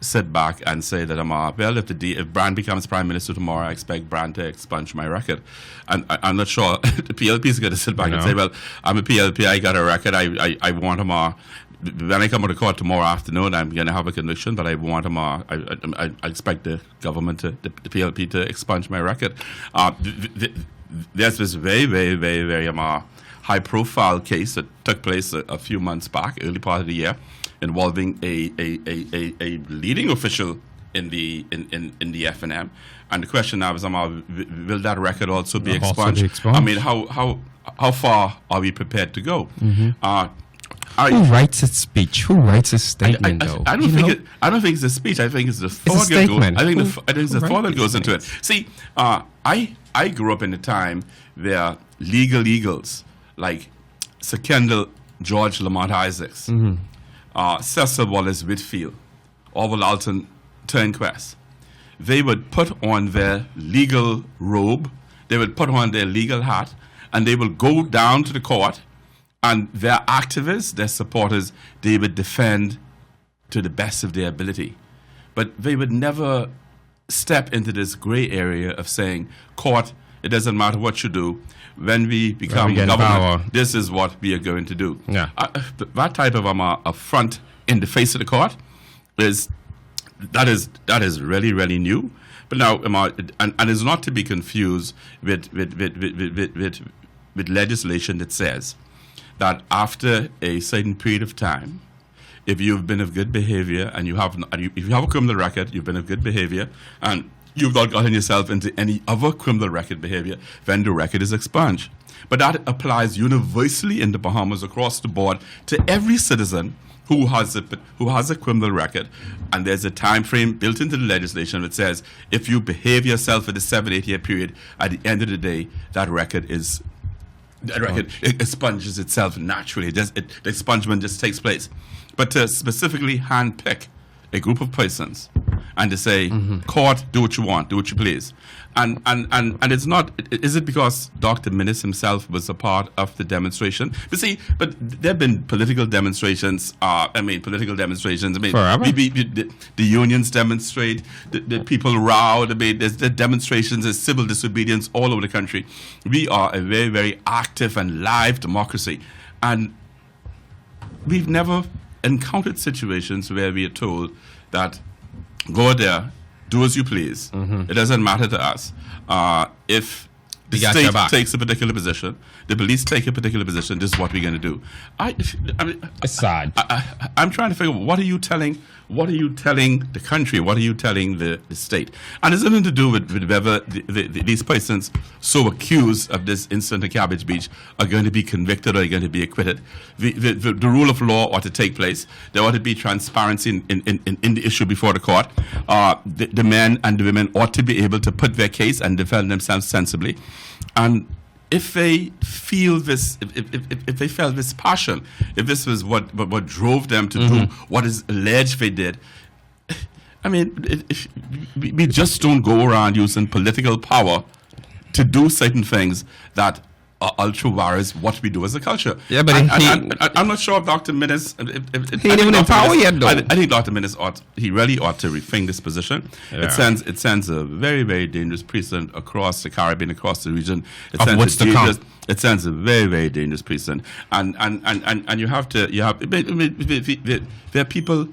sit back and say that well, if Brand becomes Prime Minister tomorrow, I expect Brand to expunge my record. And I'm not sure the PLP is going to sit back and say, well, I'm a PLP, I got a record, I want him when I come to court tomorrow afternoon, I'm going to have a conviction, but I want him. I expect the government, the PLP, to expunge my record. There's this very, very, very, very high-profile case that took place a few months back, early part of the year, involving a leading official in the FNM. And the question now is, will that record also be expunged? I mean, how far are we prepared to go? Who writes a speech? Who writes a statement? I don't think it's a speech. I think it's the thought that goes. I think it's the thought that goes into it. See, I grew up in a time where legal eagles like Sir Kendall George Lamont Isaacs, Cecil Wallace Whitfield, Orville Alton Turnquest, they would put on their legal robe, they would put on their legal hat, and they would go down to the court, and their activists, their supporters, they would defend to the best of their ability. But they would never step into this gray area of saying, court, it doesn't matter what you do. When we become government, power, this is what we are going to do. Yeah. That type of affront in the face of the court is really, really new. But now, and it's not to be confused with legislation that says that after a certain period of time, if you've been of good behavior and if you have a criminal record, you've been of good behavior, and you've not gotten yourself into any other criminal record behavior, then the record is expunged. But that applies universally in the Bahamas across the board to every citizen who has a criminal record, and there's a time frame built into the legislation that says if you behave yourself for the 7-8 year period, at the end of the day, that record it expunges itself naturally. The expungement just takes place. But to specifically handpick a group of persons and to say, court, do what you want, do what you please. And it's not, is it because Dr. Minnis himself was a part of the demonstration? But there have been political demonstrations. Forever. The unions demonstrate, the people row, there's the demonstrations, there's civil disobedience all over the country. We are a very, very active and live democracy. And we've never encountered situations where we are told that go there, do as you please. It doesn't matter to us. If the state takes a particular position, the police take a particular position, this is what we're going to do. It's sad. I'm trying to figure out what are you telling the country? What are you telling the state? And it's nothing to do with whether these persons so accused of this incident at Cabbage Beach are going to be convicted or are going to be acquitted. The rule of law ought to take place. There ought to be transparency in the issue before the court. The men and the women ought to be able to put their case and defend themselves sensibly. And if they feel this, if they felt this passion, if this was what drove them to do what is alleged they did, I mean, we just don't go around using political power to do certain things that are ultra virus what we do as a culture. Yeah, but I'm not sure if Dr. Minnis... He ain't even in power yet, though. I think Dr. Minnis really ought to rethink this position. Yeah. It sends a very, very dangerous precedent across the Caribbean, across the region. It sends a very, very dangerous precedent. And there are people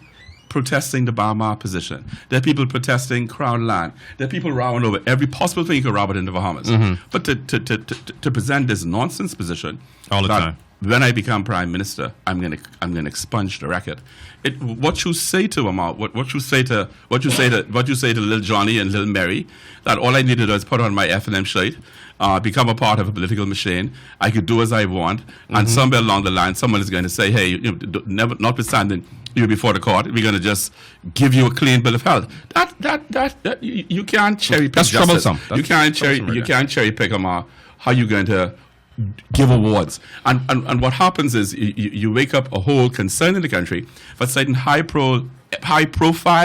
protesting the Bahama position. There are people protesting Crown Land. There are people rowing over every possible thing you could row it in the Bahamas. But to present this nonsense position all the time, when I become Prime Minister, I'm gonna expunge the record. What you say to them, what you say to little Johnny and little Mary, that all I need to do is put on my FNM shirt, become a part of a political machine. I could do as I want, and somewhere along the line, someone is going to say, "Hey, notwithstanding you before the court, we're going to just give you a clean bill of health." That you can't cherry pick. That's troublesome. You can't cherry pick how you're going to give awards. And what happens is you wake up a whole concern in the country for certain high profile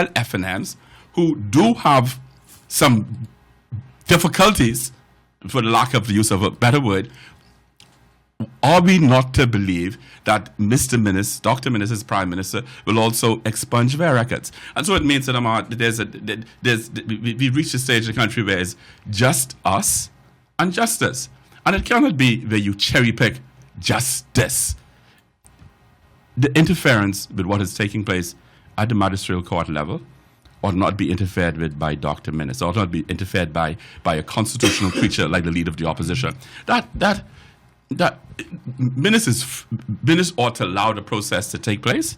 FNMs who do have some difficulties, for the lack of the use of a better word, are we not to believe that Mr. Minnis, Dr. Minnis as Prime Minister, will also expunge their records? And so it means that we've reached a stage in the country where it's just us and justice. And it cannot be where you cherry pick justice. The interference with what is taking place at the magisterial court level ought not be interfered with by Dr. Minnis, ought not be interfered by a constitutional creature like the leader of the opposition. That Minnis ought to allow the process to take place.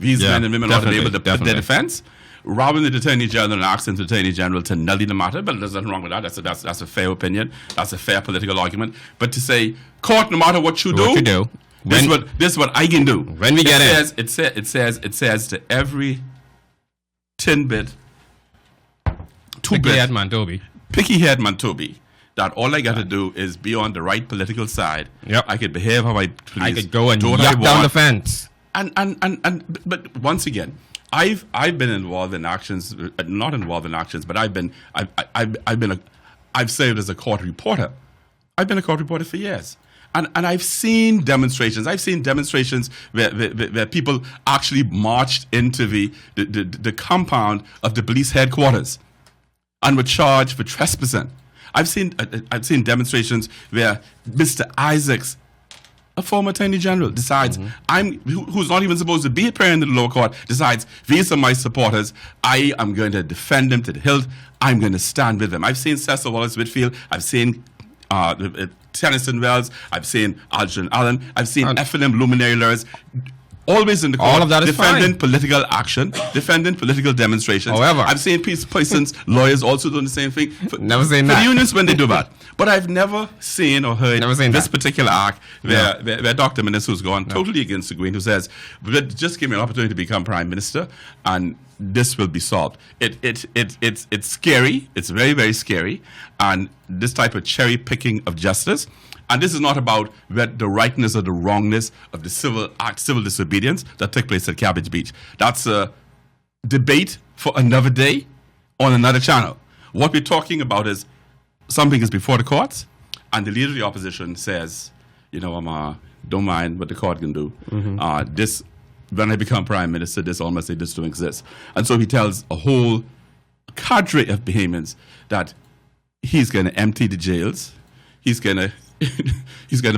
These men and women ought to be able to put their defense, rather than the Attorney General and asking the Attorney General to nully the matter. But there's nothing wrong with that. That's a fair opinion. That's a fair political argument. But to say, court, no matter what you do, this is what I can do. When we get in, it says to every tin bit, picky-head Mantobi, that all I got to do is be on the right political side. Yep. I could behave how I please. I could go and knock down the fence. But once again, I've been involved in actions, not involved in actions, but I've served as a court reporter. I've been a court reporter for years. And I've seen demonstrations. I've seen demonstrations where people actually marched into the compound of the police headquarters and were charged for trespassing. I've seen demonstrations where Mr. Isaacs, a former Attorney General, decides who's not even supposed to be appearing in the lower court, decides these are my supporters. I am going to defend them to the hilt. I'm going to stand with them. I've seen Cecil Wallace Whitfield. I've seen Tennyson Wells. I've seen Algernon Allen. I've seen FLM luminary lawyers. Always in the court, all of that is defending fine. Political action, defending political demonstrations. However, I've seen persons, lawyers also doing the same thing. Never seen for that. the unions when they do that. But I've never seen or heard this particular act where Dr. Minnis, who's gone totally against the grain, who says, just give me an opportunity to become Prime Minister and this will be solved. It's scary. It's very, very scary. And this type of cherry picking of justice. And this is not about the rightness or the wrongness of the civil disobedience that took place at Cabbage Beach. That's a debate for another day on another channel. What we're talking about is something is before the courts, and the leader of the opposition says, don't mind what the court can do. This, when I become Prime Minister, this almost say this don't exist. And so he tells a whole cadre of Bahamians that he's going to empty the jails. He's going to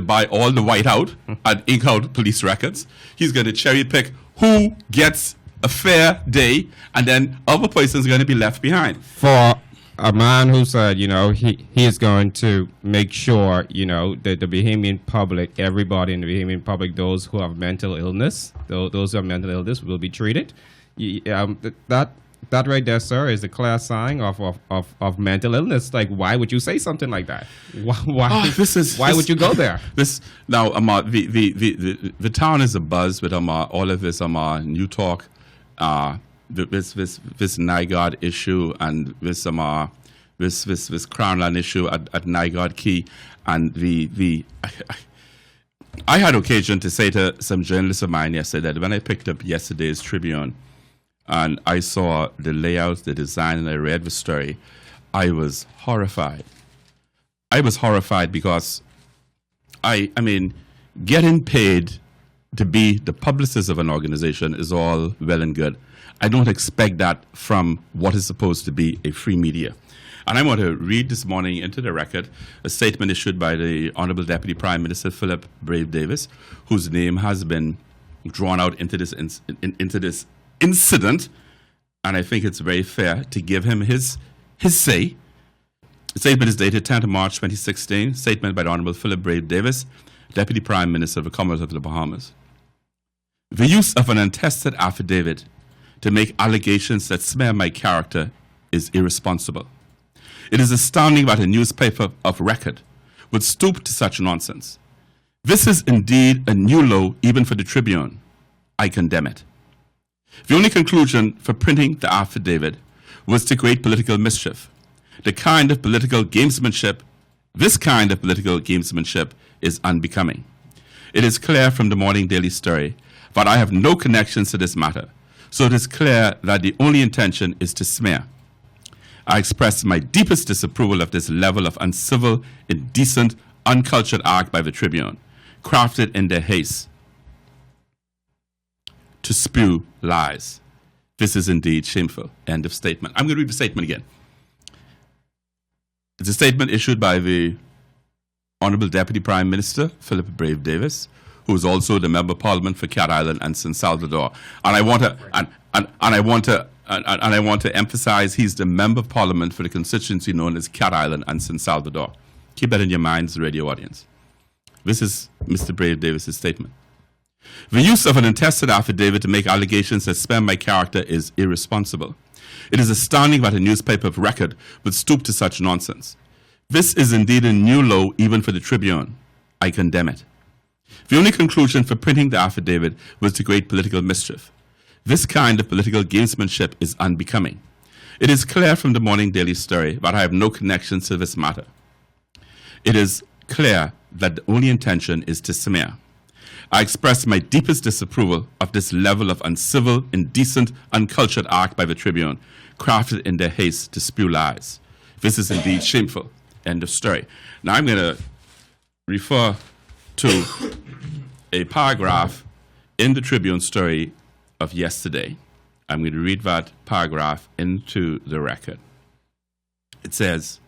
buy all the white out and ink out police records. He's going to cherry pick who gets a fair day, and then other persons are going to be left behind. For a man who said, he is going to make sure, that the Bahamian public, everybody in the Bahamian public, those who have mental illness, those who have mental illness will be treated. That right there, sir, is a clear sign of mental illness. Like, why would you say something like that? Why would you go there? The town is abuzz with all of this new talk, this Nygard issue and this Crownland issue at Nygard Key, and I had occasion to say to some journalists of mine yesterday that when I picked up yesterday's Tribune, and I saw the layout, the design, and I read the story, I was horrified. I was horrified because, getting paid to be the publicist of an organization is all well and good. I don't expect that from what is supposed to be a free media. And I want to read this morning into the record a statement issued by the Honorable Deputy Prime Minister Philip Brave Davis, whose name has been drawn out into this incident, and I think it's very fair to give him his say. The statement is dated 10th of March 2016, statement by the Honorable Philip Brave Davis, Deputy Prime Minister of the Commonwealth of the Bahamas. The use of an untested affidavit to make allegations that smear my character is irresponsible. It is astounding that a newspaper of record would stoop to such nonsense. This is indeed a new low even for the Tribune. I condemn it. The only conclusion for printing the affidavit was to create political mischief. This kind of political gamesmanship is unbecoming. It is clear from the Morning Daily Story that I have no connections to this matter, so it is clear that the only intention is to smear. I express my deepest disapproval of this level of uncivil, indecent, uncultured act by the Tribune. crafted in their haste to spew lies. This is indeed shameful. End of statement. I'm going to read the statement again. It's a statement issued by the Honorable Deputy Prime Minister, Philip Brave Davis, who is also the Member of Parliament for Cat Island and San Salvador. And I want to emphasize he's the Member of Parliament for the constituency known as Cat Island and San Salvador. Keep that in your minds, radio audience. This is Mr. Brave Davis' statement. The use of an untested affidavit to make allegations that spare my character is irresponsible. It is astounding that a newspaper of record would stoop to such nonsense. This is indeed a new low even for the Tribune. I condemn it. The only conclusion for printing the affidavit was to create political mischief. This kind of political gamesmanship is unbecoming. It is clear from the morning daily story that I have no connection to this matter. It is clear that the only intention is to smear. I express my deepest disapproval of this level of uncivil, indecent, uncultured act by the Tribune, crafted in their haste to spew lies. This is indeed shameful. End of story. Now I'm going to refer to a paragraph in the Tribune story of yesterday. I'm going to read that paragraph into the record. It says,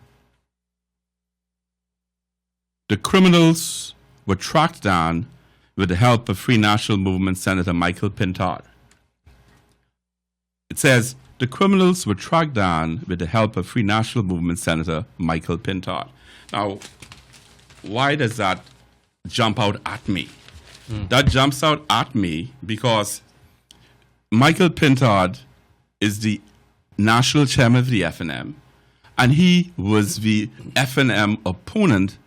the criminals were tracked down with the help of Free National Movement Senator Michael Pintard. It says, the criminals were tracked down with the help of Free National Movement Senator Michael Pintard. Now, why does that jump out at me? That jumps out at me because Michael Pintard is the national chairman of the FNM, and he was the FNM opponent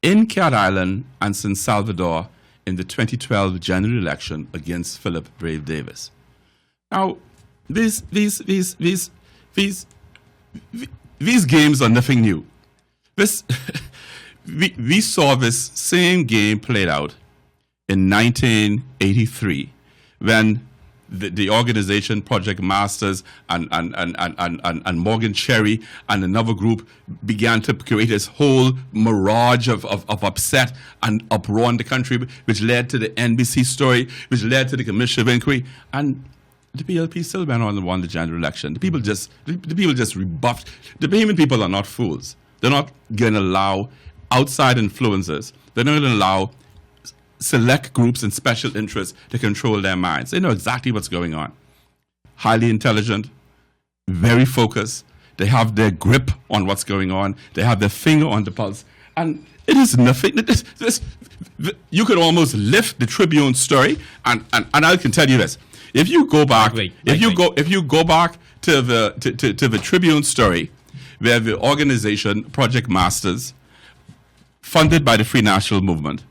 in Cat Island and San Salvador in the 2012 general election against Philip Brave Davis. Now, these games are nothing new. We saw this same game played out in 1983 when the organization Project Masters and Morgan Cherry and another group began to create this whole mirage of upset and uproar in the country, which led to the NBC story, which led to the Commission of Inquiry, and the PLP still went on and won the general election. The people just rebuffed. The Bahamian people are not fools. They're not going to allow outside influences. They're not going to allow select groups and special interests to control their minds. They know exactly what's going on. Highly intelligent, very focused. They have their grip on what's going on. They have their finger on the pulse. And it is nothing. You could almost lift the Tribune story, and I can tell you this. If you go back, if you go back to the Tribune story, where the organization Project Masters, funded by the Free National Movement,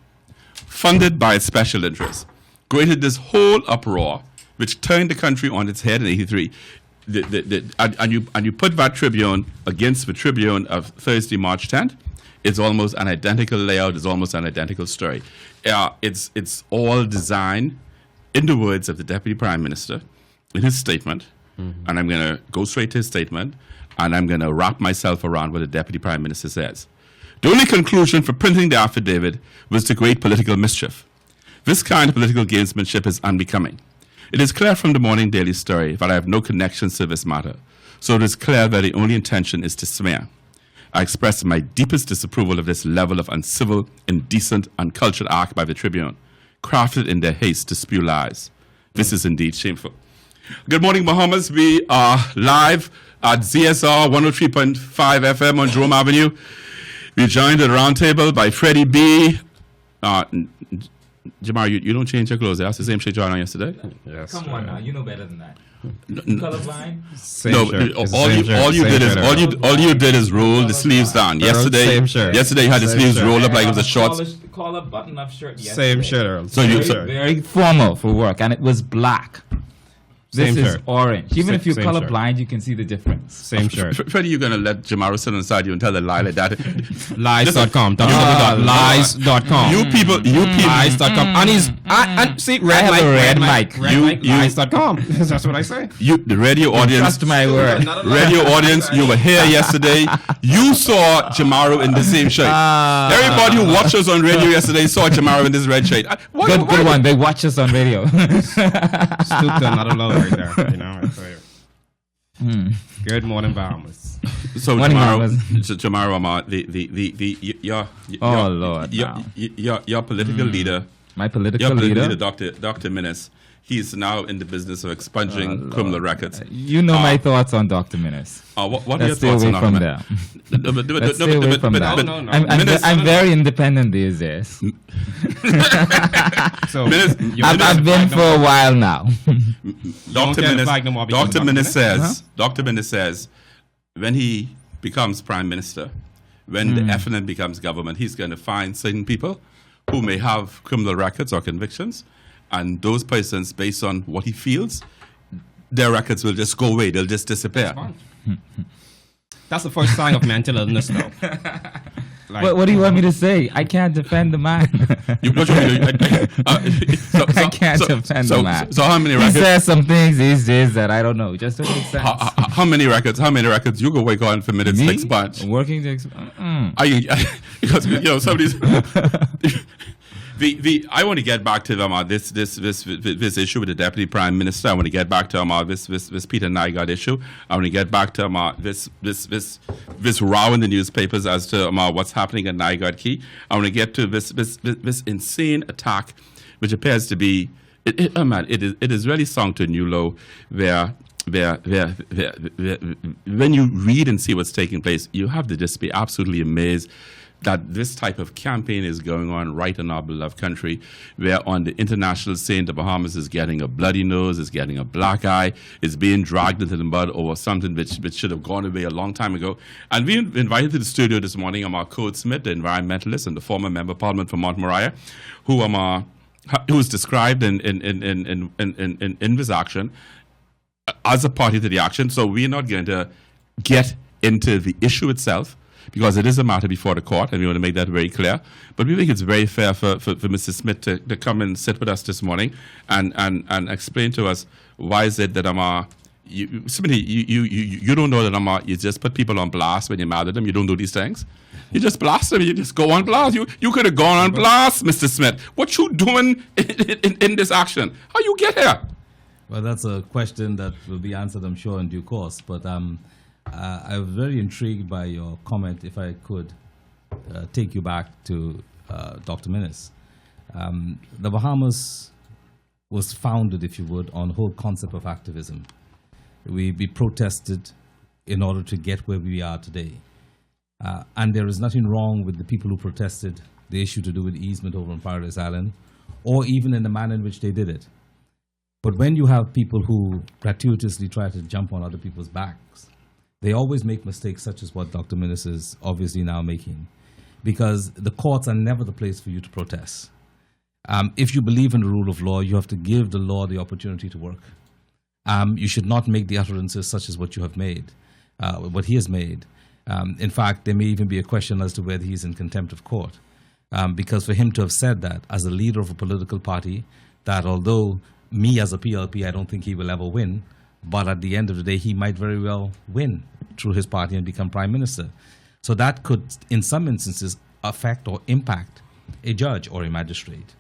funded by its special interests, created this whole uproar, which turned the country on its head in '83. And you put that Tribune against the Tribune of Thursday, March 10th. It's almost an identical layout. It's almost an identical story. It's all designed, in the words of the Deputy Prime Minister, in his statement. Mm-hmm. And I'm going to go straight to his statement, and I'm going to wrap myself around what the Deputy Prime Minister says. The only conclusion for printing the affidavit was to create political mischief. This kind of political gamesmanship is unbecoming. It is clear from the morning daily story that I have no connections to this matter, so it is clear that the only intention is to smear. I express my deepest disapproval of this level of uncivil, indecent, uncultured act by the Tribune, crafted in their haste to spew lies. This is indeed shameful. Good morning, Bahamas. We are live at ZSR 103.5 FM on Jerome Avenue. We're joined at the round table by Freddie B. Jamar, you don't change your clothes. That's the same shirt you had on yesterday. Yes, come on now, you know better than that. Colorblind? All you did is roll the sleeves down. Yesterday you had the sleeves rolled up like it was a shorts. Collar button-up shirt yesterday. Same shirt. Very formal for work, and it was black. This Same is shirt. orange. Even if you're Same shirt. colorblind, you can see the difference. Same shirt. Freddie, you're gonna let Jamaro sit inside you and tell a lie like that? Lies.com. www.lies.com. You people. Lies.com. And he's and see I have a red mic. Lies.com. That's what I say. You, the radio audience. Trust my word. Radio audience, you were here yesterday. You saw Jamaro in the same shirt. Everybody who watched us on radio yesterday saw Jamaro in this red shirt. Good one. They watch us on radio. Stooped to another level right there. You know, I tell you. Good morning, Bahamas. So Morning, Jamaro, Lord, your political leader, My political leader. Dr. Minnis, he's now in the business of expunging criminal records. You know my thoughts on Dr. Minnis. What are your Let's stay thoughts away on from that? there. Let's stay away from that. No. I'm very independent these days. So I've been for a while now. Dr. Minnis says, Uh-huh. Dr. Minnis says, when he becomes prime minister, when the FNN becomes government, he's going to find certain people who may have criminal records or convictions, and those persons, based on what he feels, their records will just go away. They'll just disappear. That's the first sign of mental illness, though. Like, What do you want me to say? I can't defend the man. I can't defend the man. So how many He records? says some things these days that I don't know. Just don't make sense. How many records? How many records you go wake on for minutes Me? to expunge? Working to Because somebody's. I want to get back to this issue with the deputy prime minister. I want to get back to this Peter Nygard issue. I want to get back to this row in the newspapers as to what's happening at Nygard Key. I want to get to this insane attack, which appears to be it is really sunk to a new low where when you read and see what's taking place, you have to just be absolutely amazed that this type of campaign is going on right in our beloved country, where on the international scene, the Bahamas is getting a bloody nose, is getting a black eye, is being dragged into the mud over something which should have gone away a long time ago. And we invited to the studio this morning Amar Code Smith, the environmentalist and the former member of Parliament for Mount Moriah, who is described in this action as a party to the action. So we're not going to get into the issue itself, because it is a matter before the court, and we want to make that very clear. But we think it's very fair for Mr. Smith to come and sit with us this morning and explain to us why is it that you don't know that you just put people on blast when you're mad at them. You don't do these things. You just blast them. You just go on blast. You could have gone on blast, Mr. Smith. What you doing in this action? How you get here? Well, that's a question that will be answered, I'm sure, in due course. But I was very intrigued by your comment, if I could take you back to Dr. Minnis. The Bahamas was founded, if you would, on the whole concept of activism. We protested in order to get where we are today. And there is nothing wrong with the people who protested the issue to do with easement over on Paradise Island, or even in the manner in which they did it. But when you have people who gratuitously try to jump on other people's backs, they always make mistakes such as what Dr. Minnis is obviously now making, because the courts are never the place for you to protest. If you believe in the rule of law, you have to give the law the opportunity to work. You should not make the utterances such as what you have made, what he has made. In fact, there may even be a question as to whether he's in contempt of court, because for him to have said that as a leader of a political party, that although me as a PLP, I don't think he will ever win, but at the end of the day, he might very well win through his party and become prime minister. So that could, in some instances, affect or impact a judge or a magistrate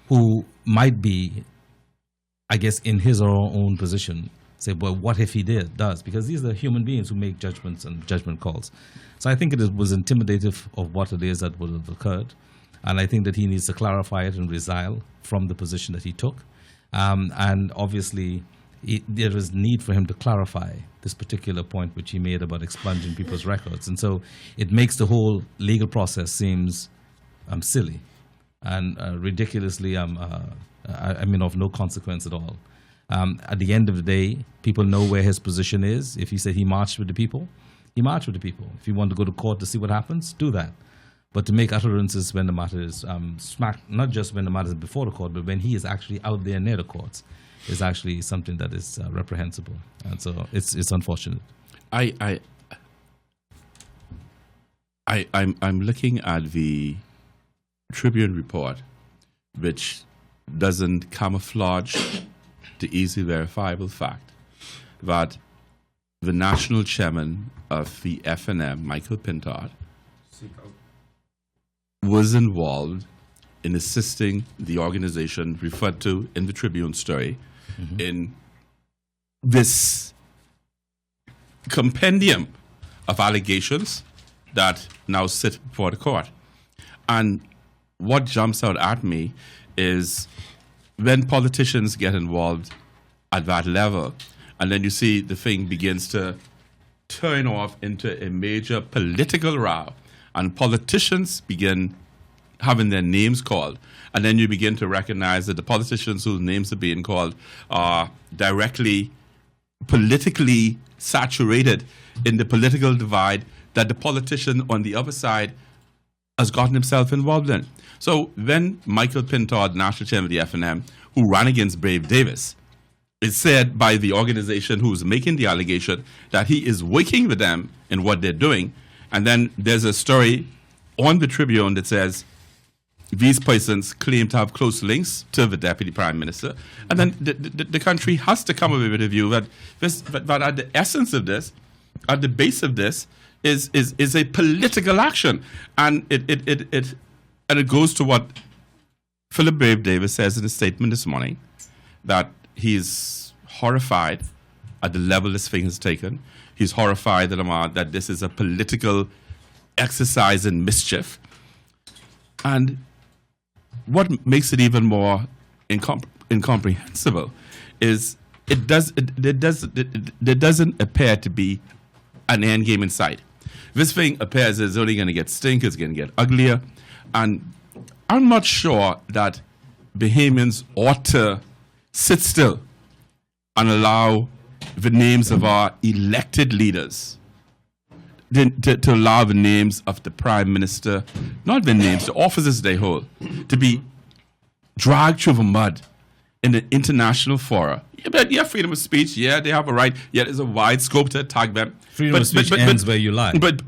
who might be, I guess, in his or her own position, say, well, what if he does? Because these are human beings who make judgments and judgment calls. So I think it was intimidative of what it is that would have occurred. And I think that he needs to clarify it and resile from the position that he took. And obviously, there is need for him to clarify this particular point which he made about expunging people's records. And so it makes the whole legal process seems silly and ridiculously, of no consequence at all. At the end of the day, people know where his position is. If he said he marched with the people, he marched with the people. If you want to go to court to see what happens, do that. But to make utterances when the matter is smacked, not just when the matter is before the court, but when he is actually out there near the courts, is actually something that is reprehensible, and so it's unfortunate. I'm looking at the Tribune report, which doesn't camouflage the easily verifiable fact that the national chairman of the FNM, Michael Pintard, was involved in assisting the organization referred to in the Tribune story in this compendium of allegations that now sit before the court. And what jumps out at me is when politicians get involved at that level, and then you see the thing begins to turn off into a major political row, and politicians begin having their names called, and then you begin to recognize that the politicians whose names are being called are directly politically saturated in the political divide that the politician on the other side has gotten himself involved in. So when Michael Pintard, national chairman of the FNM, who ran against Brave Davis, it's said by the organization who's making the allegation that he is working with them in what they're doing. And then there's a story on the Tribune that says these persons claim to have close links to the Deputy Prime Minister. And then the country has to come away with a view that at the essence of this, at the base of this, is a political action. And it goes to what Philip Brave Davis says in a statement this morning, that he's horrified at the level this thing has taken. He's horrified that this is a political exercise in mischief. And what makes it even more incomprehensible is there doesn't appear to be an end game in sight. This thing appears it's only going to get stinker, it's going to get uglier. And I'm not sure that Bahamians ought to sit still and allow the names of our elected leaders, to allow the names of the Prime Minister, not the names, the officers they hold, to be dragged through the mud in the international fora. Yeah, freedom of speech, yeah, they have a right, yeah, there's a wide scope to attack them. Freedom of speech ends where you lie. But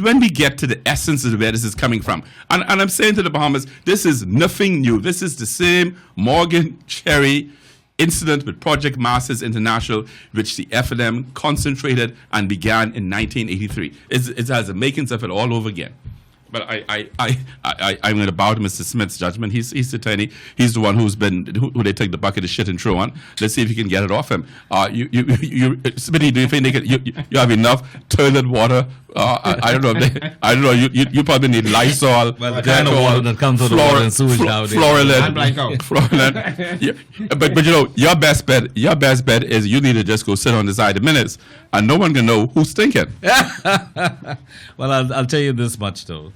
when we get to the essence of where this is coming from, and I'm saying to the Bahamas, this is nothing new. This is the same Morgan Cherry incident with Project Masters International, which the FNM concentrated and began in 1983. It has the makings of it all over again. But I'm going to bow to Mr. Smith's judgment. He's the attorney. He's the one who they take the bucket of shit and throw on. Let's see if you can get it off him. Smitty, do you think you have enough toilet water? I don't know. You probably need Lysol. Well, the kind of water that comes out of water and sewage nowadays. Florilyn. But your best bet is you need to just go sit on the side of Minnis, and no one can know who's stinking. Well, I'll tell you this much though.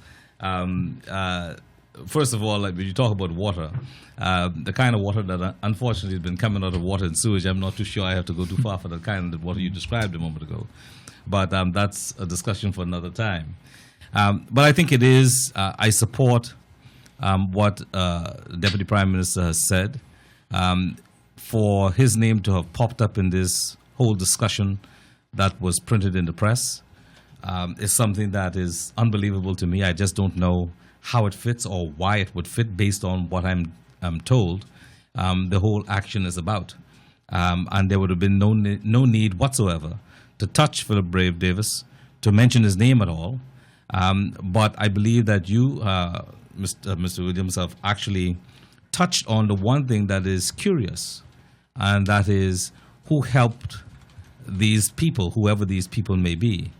First of all, like when you talk about water, the kind of water that unfortunately has been coming out of water and sewage, I'm not too sure I have to go too far for the kind of water you described a moment ago. But that's a discussion for another time. But I think it is, I support what the Deputy Prime Minister has said. For his name to have popped up in this whole discussion that was printed in the press is something that is unbelievable to me. I just don't know how it fits or why it would fit based on what I'm told the whole action is about. And there would have been no need whatsoever to touch Philip Brave Davis, to mention his name at all. But I believe that you, Mr. Williams, have actually touched on the one thing that is curious, and that is who helped these people, whoever these people may be,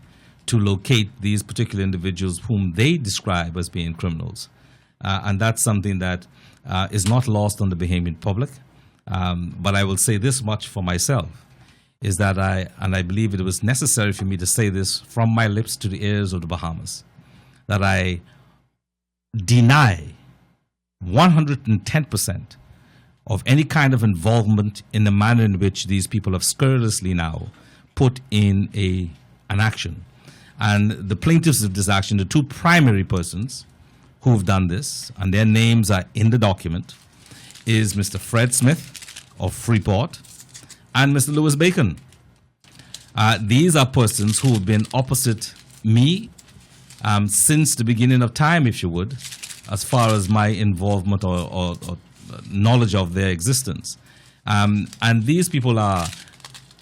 to locate these particular individuals whom they describe as being criminals. And that's something that is not lost on the Bahamian public. But I will say this much for myself, is that I believe it was necessary for me to say this from my lips to the ears of the Bahamas, that I deny 110% of any kind of involvement in the manner in which these people have scurrilously now put in an action. And the plaintiffs of this action, the two primary persons who have done this, and their names are in the document, is Mr. Fred Smith, of Freeport, and Mr. Louis Bacon. These are persons who have been opposite me since the beginning of time, if you would, as far as my involvement or knowledge of their existence. And these people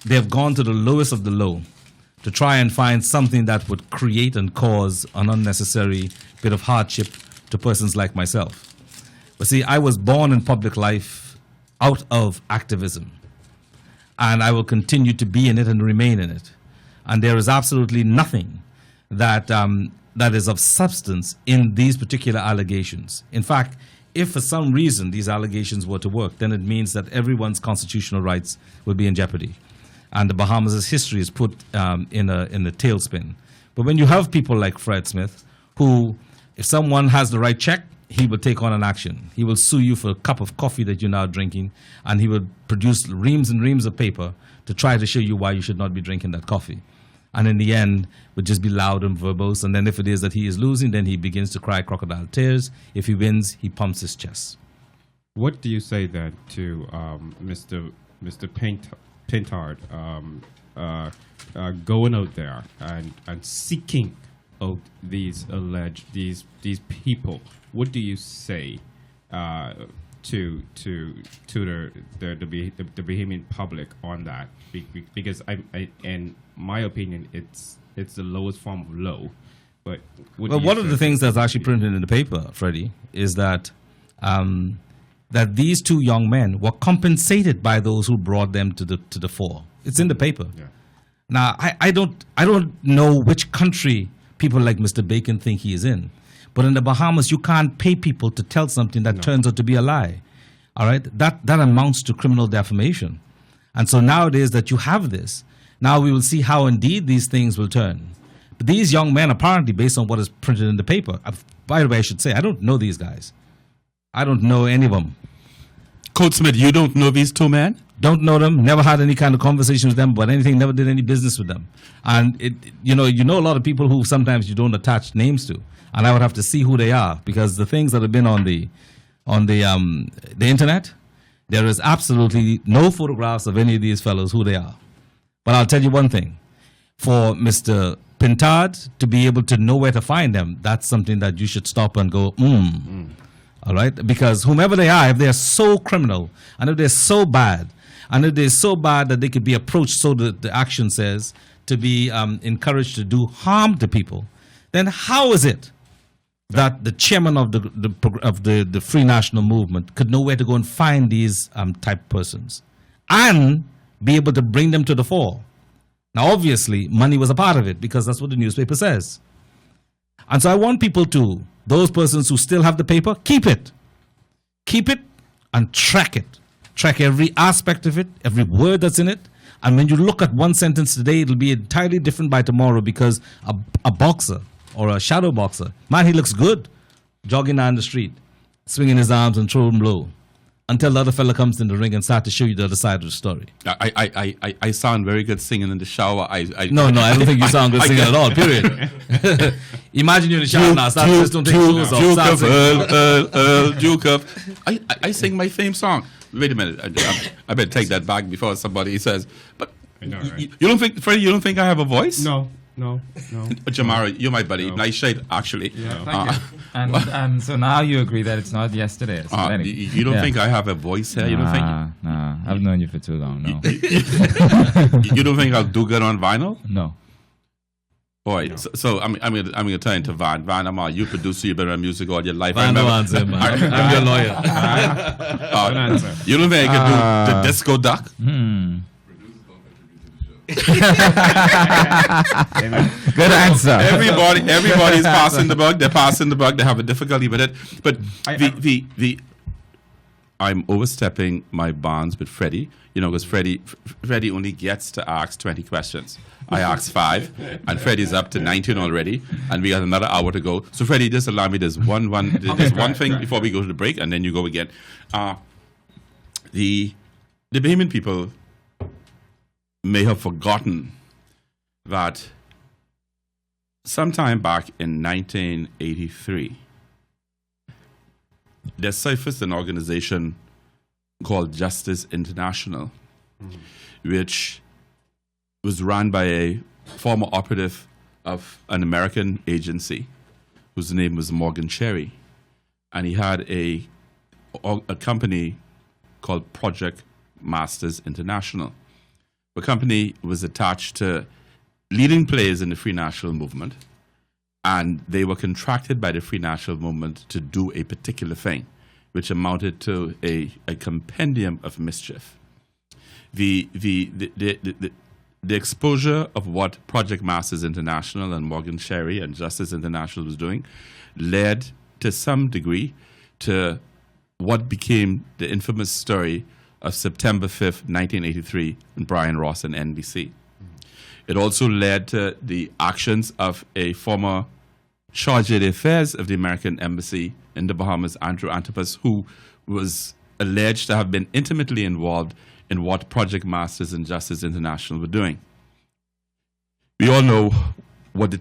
they've gone to the lowest of the low to try and find something that would create and cause an unnecessary bit of hardship to persons like myself. But see, I was born in public life out of activism, and I will continue to be in it and remain in it. And there is absolutely nothing that that is of substance in these particular allegations. In fact, if for some reason these allegations were to work, then it means that everyone's constitutional rights will be in jeopardy. And the Bahamas' history is put in a tailspin. But when you have people like Fred Smith, who, if someone has the right check, he will take on an action. He will sue you for a cup of coffee that you're now drinking, and he will produce reams and reams of paper to try to show you why you should not be drinking that coffee. And in the end, would just be loud and verbose. And then if it is that he is losing, then he begins to cry crocodile tears. If he wins, he pumps his chest. What do you say then to Mr. Pintard going out there and seeking out these alleged these people? What do you say to the Bahamian public on that? Because I in my opinion, it's the lowest form of low. But one of the things that's actually printed in the paper, Freddie, is that that these two young men were compensated by those who brought them to the fore. It's in the paper. Yeah. Now, I don't know which country people like Mr. Bacon think he is in, but in the Bahamas, you can't pay people to tell something that turns out to be a lie. All right, that amounts to criminal defamation. And so nowadays that you have this, now we will see how indeed these things will turn. But these young men, apparently, based on what is printed in the paper, by the way, I should say, I don't know these guys. I don't know any of them. Coach Smith, you don't know these two men? Don't know them, never had any kind of conversation with them about anything, never did any business with them. And you know a lot of people who sometimes you don't attach names to, and I would have to see who they are, because the things that have been on the internet, there is absolutely no photographs of any of these fellows who they are. But I'll tell you one thing, for Mr. Pintard to be able to know where to find them, that's something that you should stop and go, all right? Because whomever they are, if they're so criminal, and if they're so bad, and if they're so bad that they could be approached, so that the action says, to be encouraged to do harm to people, then how is it that the chairman of the Free National Movement could know where to go and find these type persons and be able to bring them to the fore? Now, obviously, money was a part of it, because that's what the newspaper says. And so I want people to, those persons who still have the paper, keep it. Keep it and track it. Track every aspect of it, every word that's in it. And when you look at one sentence today, it'll be entirely different by tomorrow, because a boxer or a shadow boxer, man, he looks good jogging down the street, swinging his arms and throwing blow, until the other fella comes in the ring and starts to show you the other side of the story. I sound very good singing in the shower. No, I don't think you sound good singing at all, period. Imagine you're in the shower now, start to don't take shoes off. Duke of. I sing my theme song. Wait a minute, I better take that back before somebody says, but I know, right? you don't think, Freddie, you don't think I have a voice? No. Jamara, you're my buddy. No. Nice shade, actually. Yeah, thank you. And so now you agree that it's not yesterday's. You don't think I have a voice here? You don't think? Nah, I've known you for too long. No. You don't think I'll do good on vinyl? No. All right, so I'm gonna turn to Van. Van, you producer, you've been around music all your life. Van wants him, man. I'm your lawyer. You don't think I can do the disco duck? Good answer. Everybody's passing the buck. They're passing the buck. They have a difficulty with it. But I'm overstepping my bounds with Freddie. Because Freddie only gets to ask 20 questions. I asked 5, and Freddie's up to 19 already, and we got another hour to go. So Freddie, just allow me. There's one thing before we go to the break, and then you go again. The Bahamian people may have forgotten that sometime back in 1983, there surfaced an organization called Justice International, which was run by a former operative of an American agency whose name was Morgan Cherry. And he had a company called Project Masters International. The company was attached to leading players in the Free National Movement, and they were contracted by the Free National Movement to do a particular thing, which amounted to a compendium of mischief. The exposure of what Project Masters International and Morgan Cherry and Justice International was doing led to some degree to what became the infamous story of September 5th, 1983, and Brian Ross and NBC. It also led to the actions of a former charge d'affaires of the American Embassy in the Bahamas, Andrew Antipas, who was alleged to have been intimately involved in what Project Masters and Justice International were doing. We all know what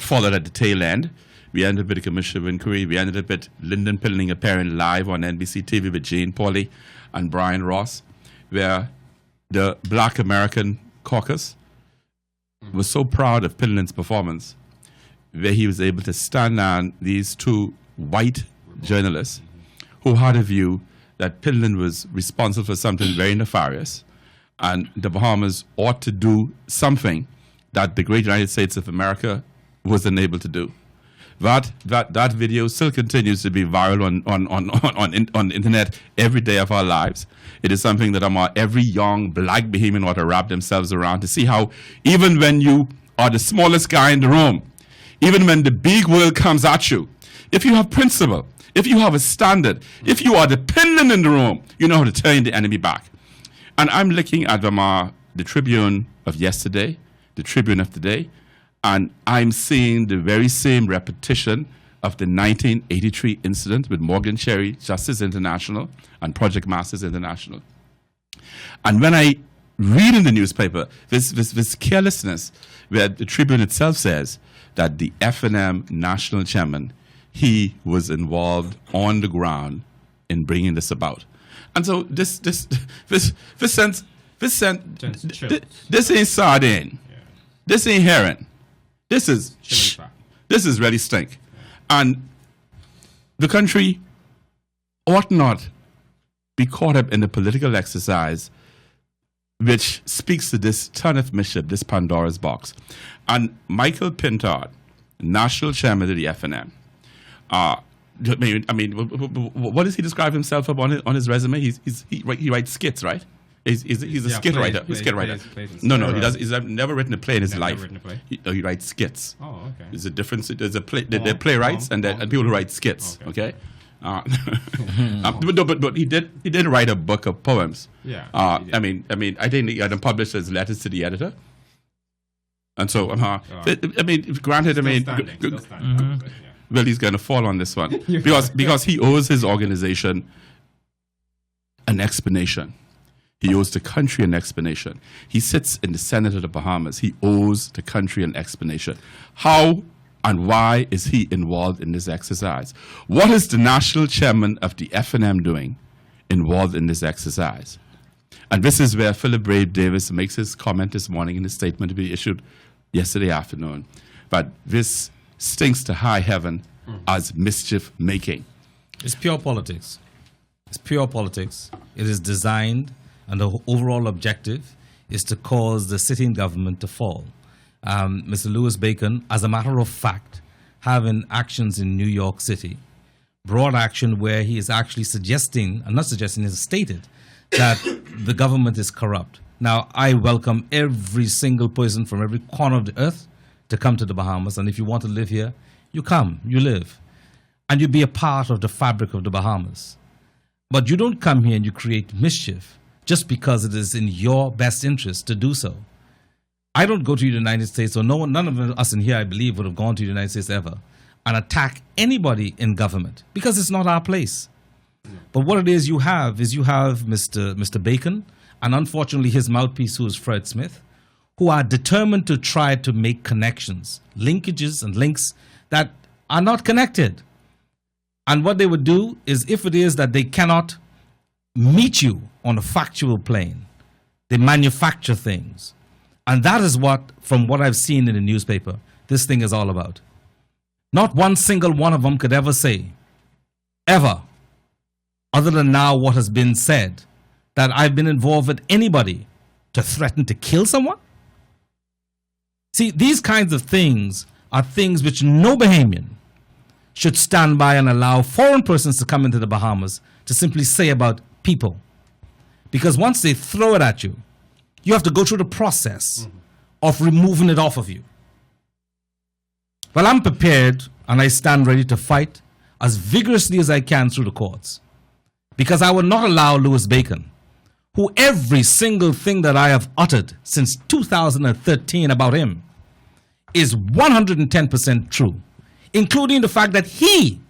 followed at the tail end. We ended up with a commission of inquiry. We ended up with Lyndon Pilling appearing live on NBC TV with Jane Pauley and Brian Ross, where the Black American Caucus was so proud of Pilling's performance, where he was able to stand on these two white journalists who had a view that Pilling was responsible for something very nefarious, and the Bahamas ought to do something that the great United States of America was unable to do. That video still continues to be viral on the internet every day of our lives. It is something that every young black Bahamian ought to wrap themselves around, to see how even when you are the smallest guy in the room, even when the big world comes at you, if you have principle, if you have a standard, if you are the Pilling in the room, you know how to turn the enemy back. And I'm looking at the Tribune of yesterday, the Tribune of today, and I'm seeing the very same repetition of the 1983 incident with Morgan Cherry, Justice International, and Project Masters International. And when I read in the newspaper this carelessness, where the Tribune itself says that the FNM national chairman, he was involved on the ground in bringing this about. And so this ain't sardine. Yeah. This ain't herring. This is really stink. And the country ought not be caught up in the political exercise which speaks to this ton of mischief, this Pandora's box. And Michael Pintard, national chairman of the FNM, what does he describe himself up on his resume? He writes skits, right? He's a skit writer. No, he does. He's never written a play in his life. He writes skits. Oh, okay. There's a difference. There's a play. There are playwrights and people who write skits. Okay. But he did write a book of poems. Yeah. I think he had published his letters to the editor. And so, granted, well, he's going to fall on this one because he owes his organization an explanation. He owes the country an explanation. He sits in the Senate of the Bahamas. He owes the country an explanation. How and why is he involved in this exercise? What is the national chairman of the FNM doing involved in this exercise? And this is where Philip Brave Davis makes his comment this morning in his statement to be issued yesterday afternoon. But this stinks to high heaven as mischief making. It's pure politics. It's pure politics. It is designed, and the overall objective is to cause the sitting government to fall. Mr. Louis Bacon, as a matter of fact, having actions in New York City, broad action where he is actually suggesting, and not suggesting, he has stated that the government is corrupt. Now, I welcome every single person from every corner of the earth to come to the Bahamas, and if you want to live here, you come, you live, and you be a part of the fabric of the Bahamas. But you don't come here and you create mischief just because it is in your best interest to do so. I don't go to the United States, or none of us in here, I believe, would have gone to the United States ever and attack anybody in government because it's not our place. But what it is you have Mr. Bacon, and unfortunately his mouthpiece, who is Fred Smith, who are determined to try to make connections, linkages and links that are not connected. And what they would do is, if it is that they cannot meet you on a factual plane, they manufacture things. And that is what, from what I've seen in the newspaper, this thing is all about. Not one single one of them could ever say, ever, other than now what has been said, that I've been involved with anybody to threaten to kill someone. See, these kinds of things are things which no Bahamian should stand by and allow foreign persons to come into the Bahamas to simply say about people. Because once they throw it at you, you have to go through the process of removing it off of you. Well, I'm prepared and I stand ready to fight as vigorously as I can through the courts. Because I will not allow Louis Bacon, who every single thing that I have uttered since 2013 about him is 110% true, including the fact that he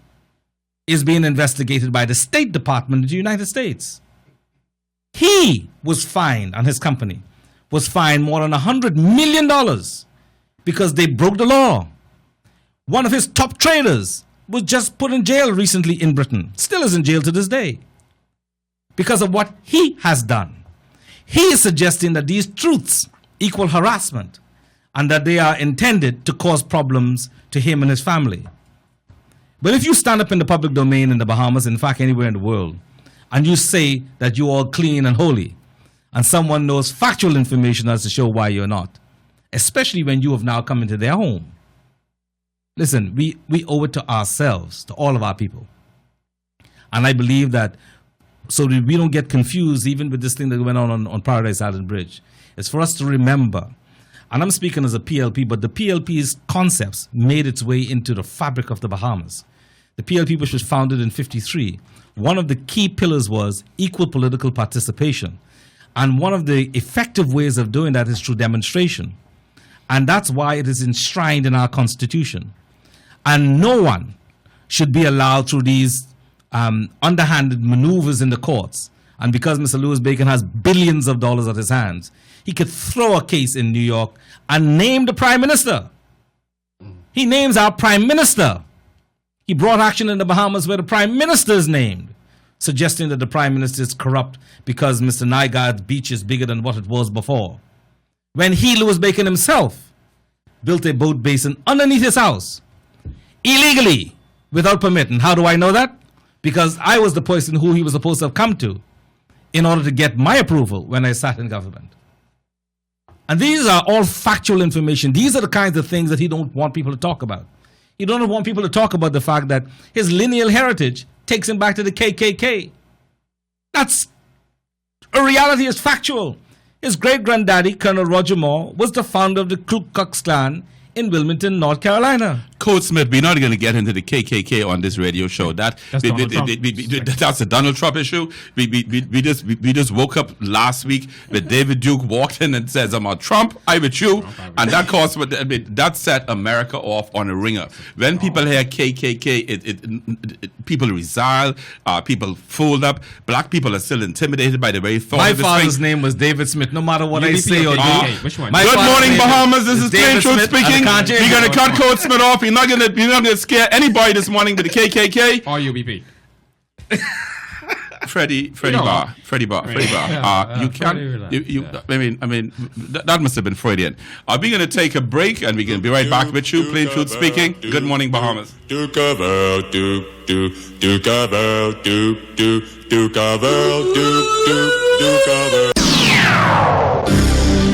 is being investigated by the State Department of the United States. He was fined, and his company was fined more than $100 million because they broke the law. One of his top traders was just put in jail recently in Britain, still is in jail to this day, because of what he has done. He is suggesting that these truths equal harassment and that they are intended to cause problems to him and his family. But if you stand up in the public domain in the Bahamas, in fact anywhere in the world, and you say that you're all clean and holy, and someone knows factual information as to show why you're not, especially when you have now come into their home, listen, we owe it to ourselves, to all of our people. And I believe that so that we don't get confused even with this thing that went on Paradise Island Bridge, it's for us to remember, and I'm speaking as a PLP, but the PLP's concepts made its way into the fabric of the Bahamas. The PLP, which was founded in 1953, one of the key pillars was equal political participation. And one of the effective ways of doing that is through demonstration. And that's why it is enshrined in our Constitution. And no one should be allowed through these underhanded maneuvers in the courts. And because Mr. Louis Bacon has billions of dollars at his hands, he could throw a case in New York and name the Prime Minister. He names our Prime Minister. He brought action in the Bahamas where the Prime Minister is named, suggesting that the Prime Minister is corrupt because Mr. Nygard's beach is bigger than what it was before. When he, Louis Bacon himself, built a boat basin underneath his house, illegally, without permit. And how do I know that? Because I was the person who he was supposed to have come to in order to get my approval when I sat in government. And these are all factual information. These are the kinds of things that he don't want people to talk about. He don't want people to talk about the fact that his lineal heritage takes him back to the KKK. That's a reality, is factual. His great-granddaddy, Colonel Roger Moore, was the founder of the Ku Klux Klan in Wilmington, North Carolina. Coach Smith, we're not going to get into the KKK on this radio show. That's a Donald Trump issue. We just woke up last week with David Duke walked in and says, "I'm on Trump, I with you," and that caused that set America off on a ringer. When people hear KKK, people resile, people fold up. Black people are still intimidated by the very thought. My father's name was David Smith. No matter what I say or do, which one? Good morning, Bahamas. This is Plain Truth speaking. We're going to cut Coach Smith off. You're not gonna scare anybody this morning with the KKK or UBP. Freddie Barr. You can't. I mean, that must have been Freudian. We're going to take a break and we're going to be right back with you. Plain Truth speaking. Good morning, Bahamas.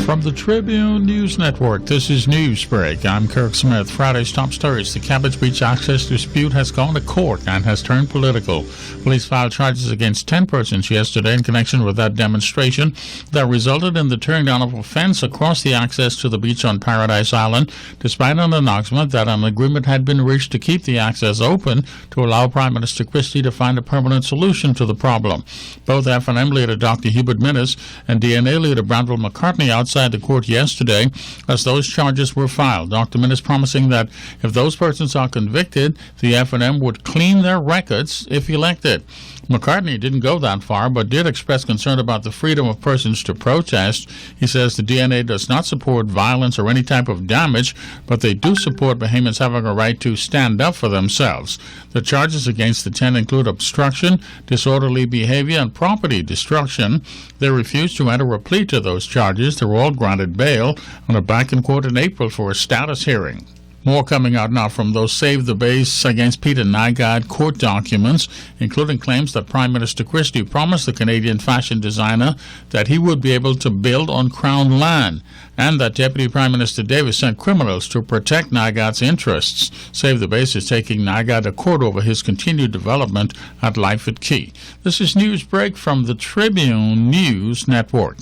From the Tribune News Network, this is Newsbreak. I'm Kirk Smith. Friday's top stories. The Cabbage Beach access dispute has gone to court and has turned political. Police filed charges against 10 persons yesterday in connection with that demonstration that resulted in the tearing down of a fence across the access to the beach on Paradise Island, despite an announcement that an agreement had been reached to keep the access open to allow Prime Minister Christie to find a permanent solution to the problem. Both F&M leader Dr. Hubert Minnis and DNA leader Brandwell McCartney outside outside the court yesterday as those charges were filed. Dr. Minnis promising that if those persons are convicted, the F&M would clean their records if elected. McCartney didn't go that far, but did express concern about the freedom of persons to protest. He says the DNA does not support violence or any type of damage, but they do support Bahamians having a right to stand up for themselves. The charges against the 10 include obstruction, disorderly behavior, and property destruction. They refused to enter a plea to those charges. They were all granted bail and are back in court in April for a status hearing. More coming out now from those Save the Base against Peter Nygard court documents, including claims that Prime Minister Christie promised the Canadian fashion designer that he would be able to build on Crown land, and that Deputy Prime Minister Davis sent criminals to protect Nygard's interests. Save the Base is taking Nygard to court over his continued development at Lyford Key. This is Newsbreak from the Tribune News Network.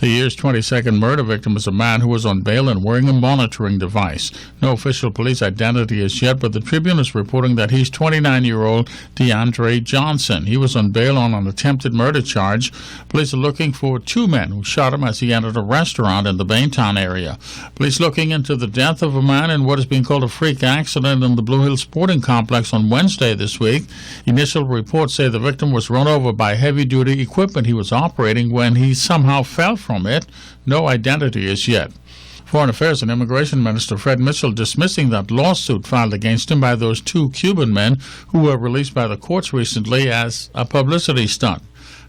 The year's 22nd murder victim is a man who was on bail and wearing a monitoring device. No official police identity as yet, but the Tribune is reporting that he's 29-year-old DeAndre Johnson. He was on bail on an attempted murder charge. Police are looking for two men who shot him as he entered a restaurant in the Baintown area. Police looking into the death of a man in what is being called a freak accident in the Blue Hill Sporting Complex on Wednesday this week. Initial reports say the victim was run over by heavy-duty equipment he was operating when he somehow fell from it. No identity as yet. Foreign Affairs and Immigration Minister Fred Mitchell dismissing that lawsuit filed against him by those two Cuban men who were released by the courts recently as a publicity stunt.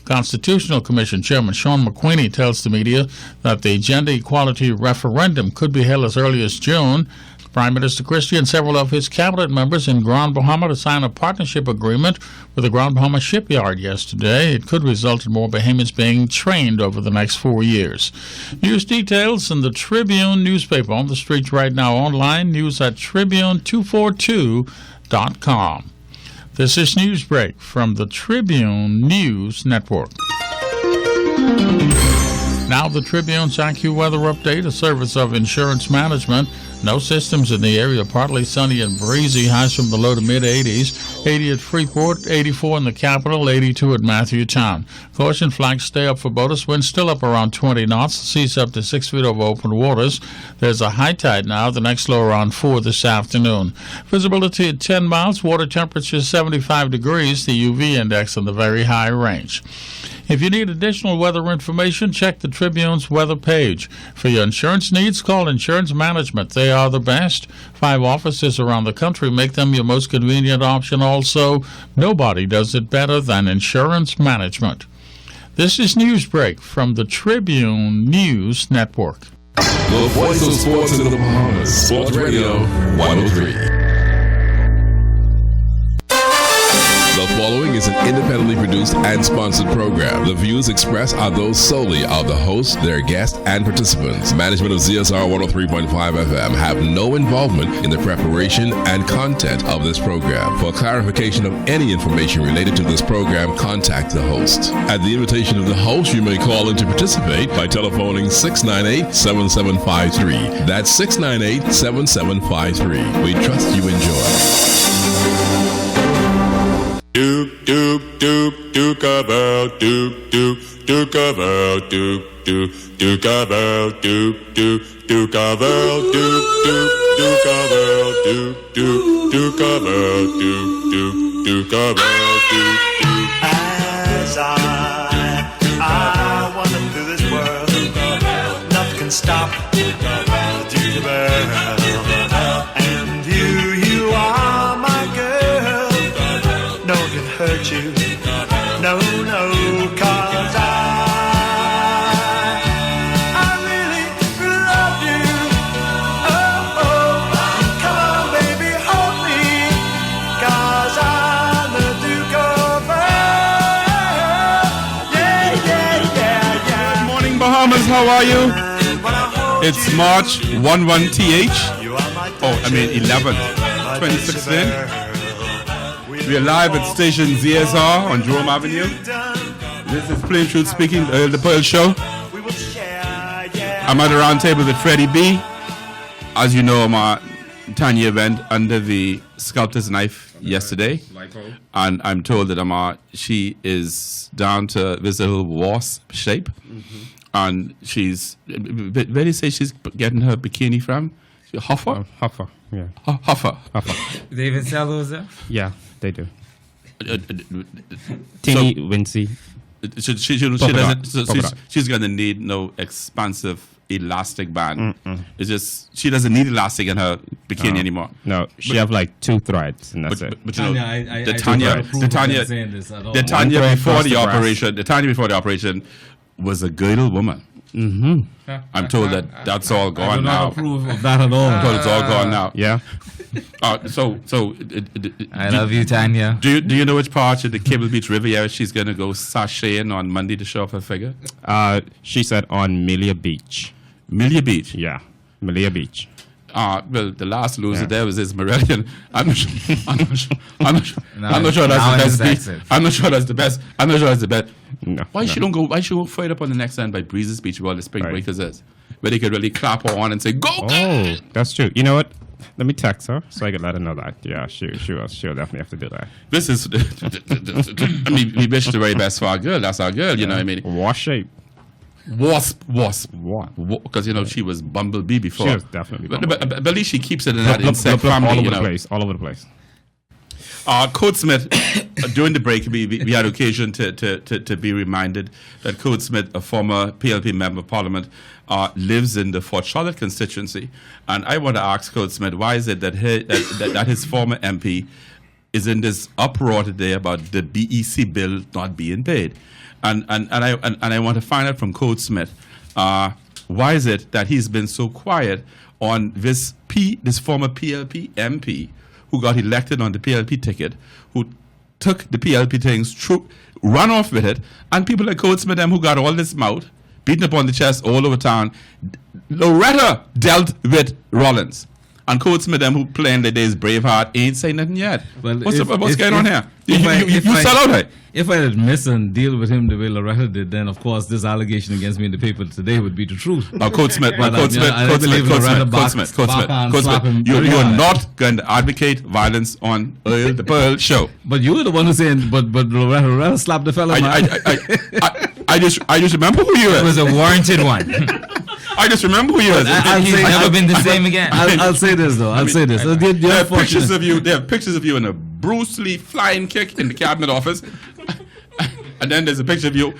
Constitutional Commission Chairman Sean McQueenie tells the media that the gender equality referendum could be held as early as June. Prime Minister Christie and several of his cabinet members in Grand Bahama to sign a partnership agreement with the Grand Bahama shipyard yesterday. It could result in more Bahamians being trained over the next 4 years. News details in the Tribune newspaper on the streets right now. Online, news at tribune242.com. This is Newsbreak from the Tribune News Network. Now the Tribune's AccuWeather update, a service of Insurance Management. No systems in the area, partly sunny and breezy, highs from the low to mid-80s. 80 at Freeport, 84 in the capital, 82 at Matthewtown. Caution flags stay up for boaters. Winds still up around 20 knots. The sea's up to 6 feet over open waters. There's a high tide now, the next low around 4 this afternoon. Visibility at 10 miles, water temperature 75 degrees, the UV index in the very high range. If you need additional weather information, check the Tribune's weather page. For your insurance needs, call Insurance Management. They are the best. 5 offices around the country make them your most convenient option. Also, nobody does it better than Insurance Management. This is Newsbreak from the Tribune News Network. The voice of sports in the Bahamas. Sports Radio 103. The following is an independently produced and sponsored program. The views expressed are those solely of the host, their guests, and participants. Management of ZSR 103.5 FM have no involvement in the preparation and content of this program. For clarification of any information related to this program, contact the host. At the invitation of the host, you may call in to participate by telephoning 698-7753. That's 698-7753. We trust you enjoy. Doop doop doop dookabell doop doop dookabell doop doop dookabell doop doop dookabell doop doop dookabell doop doop dookabell doop doop dookabell doop doop. As I wander through this world, nothing can stop the Tinkerbell. And you are my girl. No one can hurt you. No, cause I really love you. Oh, come on, baby, hold me. Cause I'm the Duke of Earl. Yeah. Good morning, Bahamas. How are you? It's March 11th. 11th, 2016. We are live at station ZSR on Jerome Avenue. This is Plain Truth speaking, the EarlThePearl show. I'm at a round table with Freddie B. As you know, I'm at a tiny event under the sculptor's knife yesterday. And I'm told that she is down to this little wasp shape. And she's, where do you say she's getting her bikini from? Hoffer? Hoffer, yeah. Hoffer. They even sell those there? Yeah, they do. So- Teeny, wincy. She doesn't. So she's gonna need no expansive elastic band. It's just she doesn't need elastic in her bikini anymore. No, she have like 2 threads, and that's it. But you know, Tanya, the I Tanya, don't approve the of Tanya, them saying this at all. the Tanya One thread before across the the breast. operation, the Tanya before the operation was a girdle woman. I'm told that that's all I do gone not now. approve of that at all. I'm told it's all gone now. Yeah. I love you, Tanya. Do you know which part of the Cable Beach Riviera she's gonna go sashaying on Monday to show off her figure? She said on Melia Beach. Melia Beach. Yeah, Melia Beach. Well, the last loser Yeah. there was Ismaelian. I'm not sure. I'm not sure Now that's it's the best exit. beach. I'm not sure that's the best. I'm not sure that's the best. No, Why no. she don't go? Why she go further up on the next end by Breezes Beach where all the spring Right. breakers is, where they could really clap her on and say go. Oh, that's true. You know what? Let me text her so I can let her know that. Yeah, she'll definitely have to do that. This is. I mean, we wish the very best for our girl. That's our girl. You know what I mean? Wash shape. Wasp. What? Because you know she was Bumblebee before. She was definitely But at least she keeps it in that Blub, insect blub, blub, family. all You over the know. place. All over the place. Code Smith, during the break, we had occasion to be reminded that Code Smith, a former PLP member of Parliament, lives in the Fort Charlotte constituency. And I want to ask Code Smith, why is it that his former MP is in this uproar today about the BEC bill not being paid? And I want to find out from Code Smith, why is it that he's been so quiet on this former PLP MP who got elected on the PLP ticket, who took the PLP things, ran off with it, and people like Code Smith who got all this mouth, beaten up on the chest all over town. Loretta dealt with Rollins. And Code Smith who playing the days Braveheart ain't saying nothing yet. Well, What's going on here? You if I- sell out here. If I had miss and deal with him the way Loretta did, then of course this allegation against me in the paper today would be the truth. Code Smith, But, Code Smith, I Code believe Smith, Code Loretta Smith, back- Code Smith, Code back Smith, and Code slap Smith. him You very are hard. not going to advocate violence on Earl the Pearl show. But you were the one who's saying, but Loretta slapped the fella, man. I just remember who you It are. was a warranted one. I just remember who you are. He's never been the same again. I'll say this though. I'll say this. They have pictures of you. They have pictures of you in a Bruce Lee flying kick in the cabinet office, and then there's a picture of you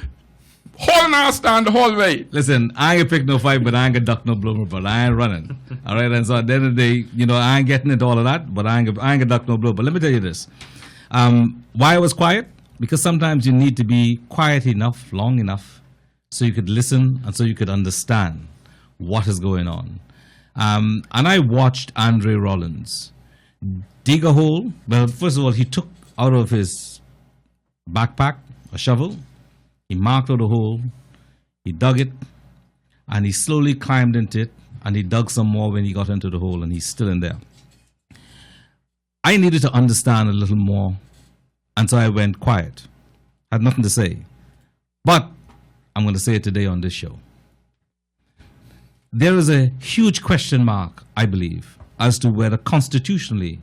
hauling ass down the hallway. Listen, I ain't pick no fight, but I ain't gonna duck no bloomer, but I ain't running. All right, and so at the end of the day, you know, I ain't getting into all of that, but I ain't gonna duck no bloomer. But let me tell you this: why I was quiet? Because sometimes you need to be quiet enough, long enough, so you could listen and so you could understand what is going on. And I watched Andre Rollins dig a hole. Well, first of all, he took out of his backpack a shovel. He marked out a hole. He dug it, and he slowly climbed into it, and he dug some more when he got into the hole, and he's still in there. I needed to understand a little more, and so I went quiet. Had nothing to say. But I'm going to say it today on this show. There is a huge question mark, I believe, as to whether constitutionally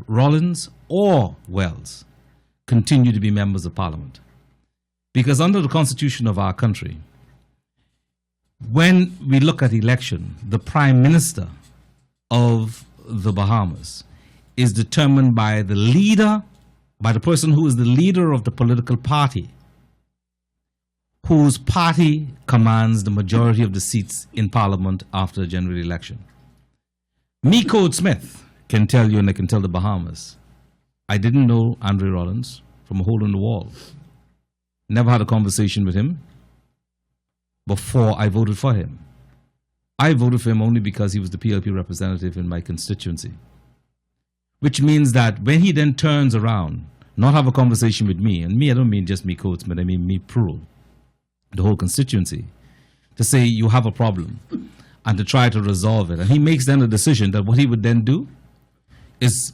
Rollins or Wells continue to be members of Parliament. Because under the constitution of our country, when we look at election, the Prime Minister of the Bahamas is determined by the leader, by the person who is the leader of the political party, whose party commands the majority of the seats in Parliament after a general election. Me, Code Smith, can tell you, and I can tell the Bahamas, I didn't know Andre Rollins from a hole in the wall. Never had a conversation with him before I voted for him. I voted for him only because he was the PLP representative in my constituency. Which means that when he then turns around, not have a conversation with me, and me, I don't mean just me, Code Smith, I mean me, Pearl, the whole constituency, to say you have a problem and to try to resolve it. And he makes then a decision that what he would then do is,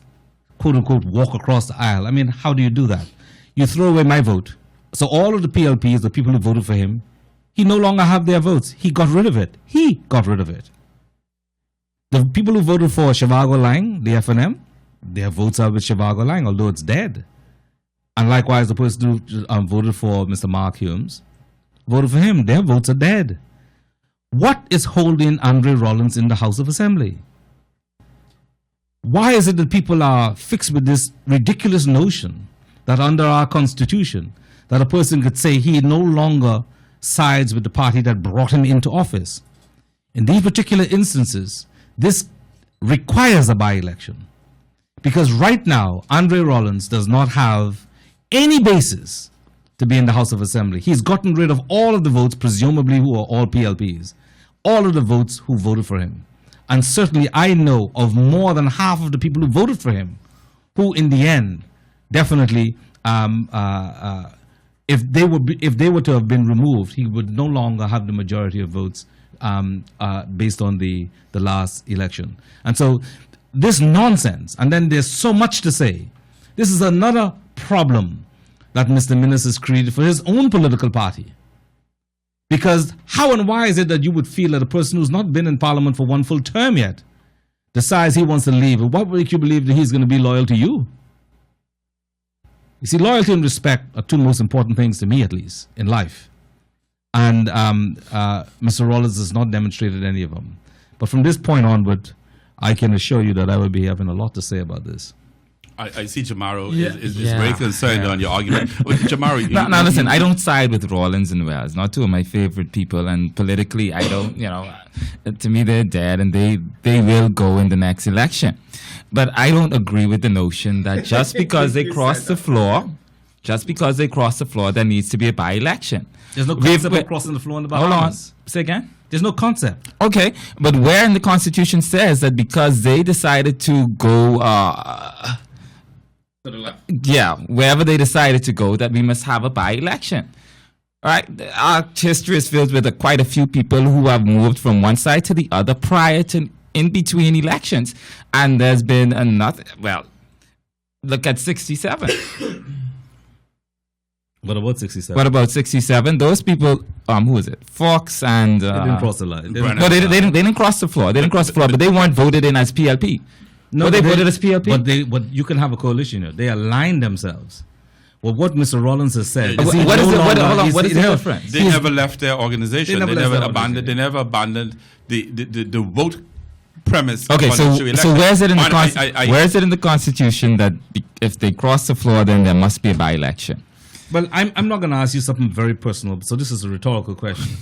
quote unquote, walk across the aisle. I mean, how do you do that? You throw away my vote. So all of the PLPs, the people who voted for him, he no longer have their votes. He got rid of it. He got rid of it. The people who voted for Shivago Lang, the FNM, their votes are with Shivago Lang, although it's dead. And likewise, the person who voted for Mr. Mark Humes, voted for him. Their votes are dead. What is holding Andre Rollins in the House of Assembly? Why is it that people are fixed with this ridiculous notion that under our Constitution, that a person could say he no longer sides with the party that brought him into office? In these particular instances, this requires a by-election. Because right now, Andre Rollins does not have any basis to be in the House of Assembly. He's gotten rid of all of the votes, presumably who are all PLPs, all of the votes who voted for him. And certainly I know of more than half of the people who voted for him, who in the end, definitely, if they were to have been removed, he would no longer have the majority of votes based on the last election. And so this nonsense, and then there's so much to say. This is another problem that Mr. Minnis has created for his own political party. Because how and why is it that you would feel that a person who's not been in Parliament for one full term yet decides he wants to leave? What would make you believe that he's going to be loyal to you? You see, loyalty and respect are two most important things to me, at least, in life. And Mr. Rollins has not demonstrated any of them. But from this point onward, I can assure you that I will be having a lot to say about this. I see Jamaro is very concerned on your argument. Jamaro, now listen, I don't side with Rollins and Wells. Not two of my favorite people, and politically, I don't. To me, they're dead, and they will go in the next election. But I don't agree with the notion that just because they cross the floor, there needs to be a by-election. There's no concept of crossing the floor in the Bahamas. Hold on. Say again? There's no concept. Okay, but where in the Constitution says that because they decided to go, wherever they decided to go, that we must have a by-election. All right, our history is filled with quite a few people who have moved from one side to the other prior to in between elections, and there's been another. Well, look at 67. What about 67? What about 67? Those people, who is it? Fox and... they didn't cross the line. They didn't cross the floor. They didn't cross the floor, but they weren't voted in as PLP. No, they voted as PLP. But you can have a coalition here. They aligned themselves. Well, what Mr. Rollins has said... What is the difference? They never left their organization. They never abandoned the vote premise. Okay, so where's it in the Constitution that if they cross the floor, then there must be a by-election? Well, I'm not going to ask you something very personal, so this is a rhetorical question.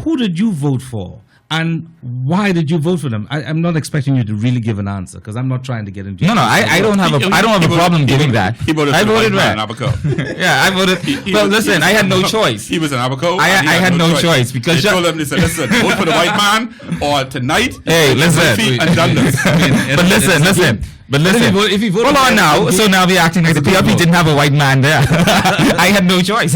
Who did you vote for? And why did you vote for them? I'm not expecting you to really give an answer because I'm not trying to get into. No, I don't have a problem giving that. He voted I voted for Abaco. Yeah, I voted. Well, listen, I had no choice. He was an Abaco. I had no choice because they told him, listen, vote for the white man or tonight. Hey, listen. And done this. But listen. Hold on now. So now we're acting like the PLP didn't have a white man there. I had no choice.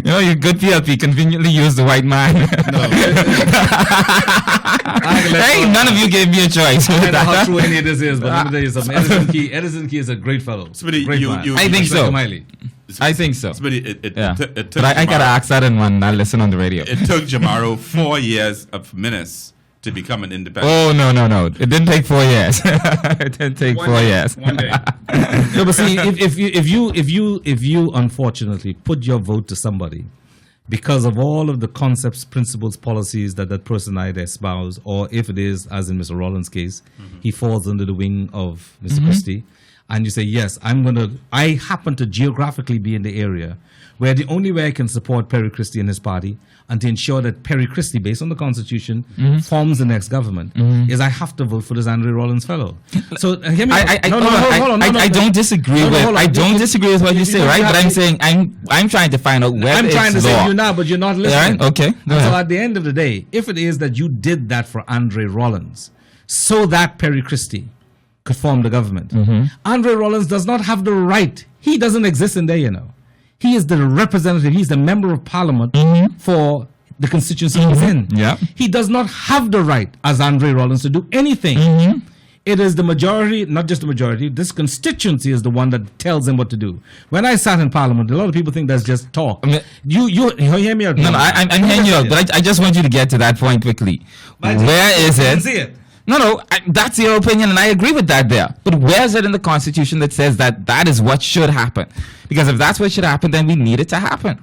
Your good PLP conveniently used the white man. Hey, none of you gave me a choice. I don't know how true any of this is, but let me tell you something. Edison Key is a great fellow. I think so. I think so. But I gotta ask that in one. I'll listen on the radio. It took Jamaro 4 years of Minnis to become an independent. Oh no! It didn't take 4 years. It didn't take 4 years. One day. No, but see, if you unfortunately put your vote to somebody because of all of the concepts, principles, policies that person either espouse, or if it is, as in Mr. Rollins' case, he falls under the wing of Mr. Christie, and you say, yes, I happen to geographically be in the area where the only way I can support Perry Christie and his party and to ensure that Perry Christie, based on the Constitution, forms the next government, is I have to vote for this Andre Rollins fellow. So hear me. I don't disagree with what you say, right? But I'm saying I'm trying to find out where I'm trying to say you now, but you're not listening. Right? Okay. So at the end of the day, if it is that you did that for Andre Rollins, so that Perry Christie could form the government, Andre Rollins does not have the right. He doesn't exist in there, He is the representative. He's the member of parliament for the constituency he's in. Yeah. He does not have the right, as Andre Rollins, to do anything. It is the majority, not just the majority, this constituency is the one that tells him what to do. When I sat in parliament, a lot of people think that's just talk. You hear me out? No, I'm hearing you out, but I just want you to get to that point quickly. Where is it? See it. No, that's your opinion, and I agree with that there. But where is it in the Constitution that says that is what should happen? Because if that's what should happen, then we need it to happen.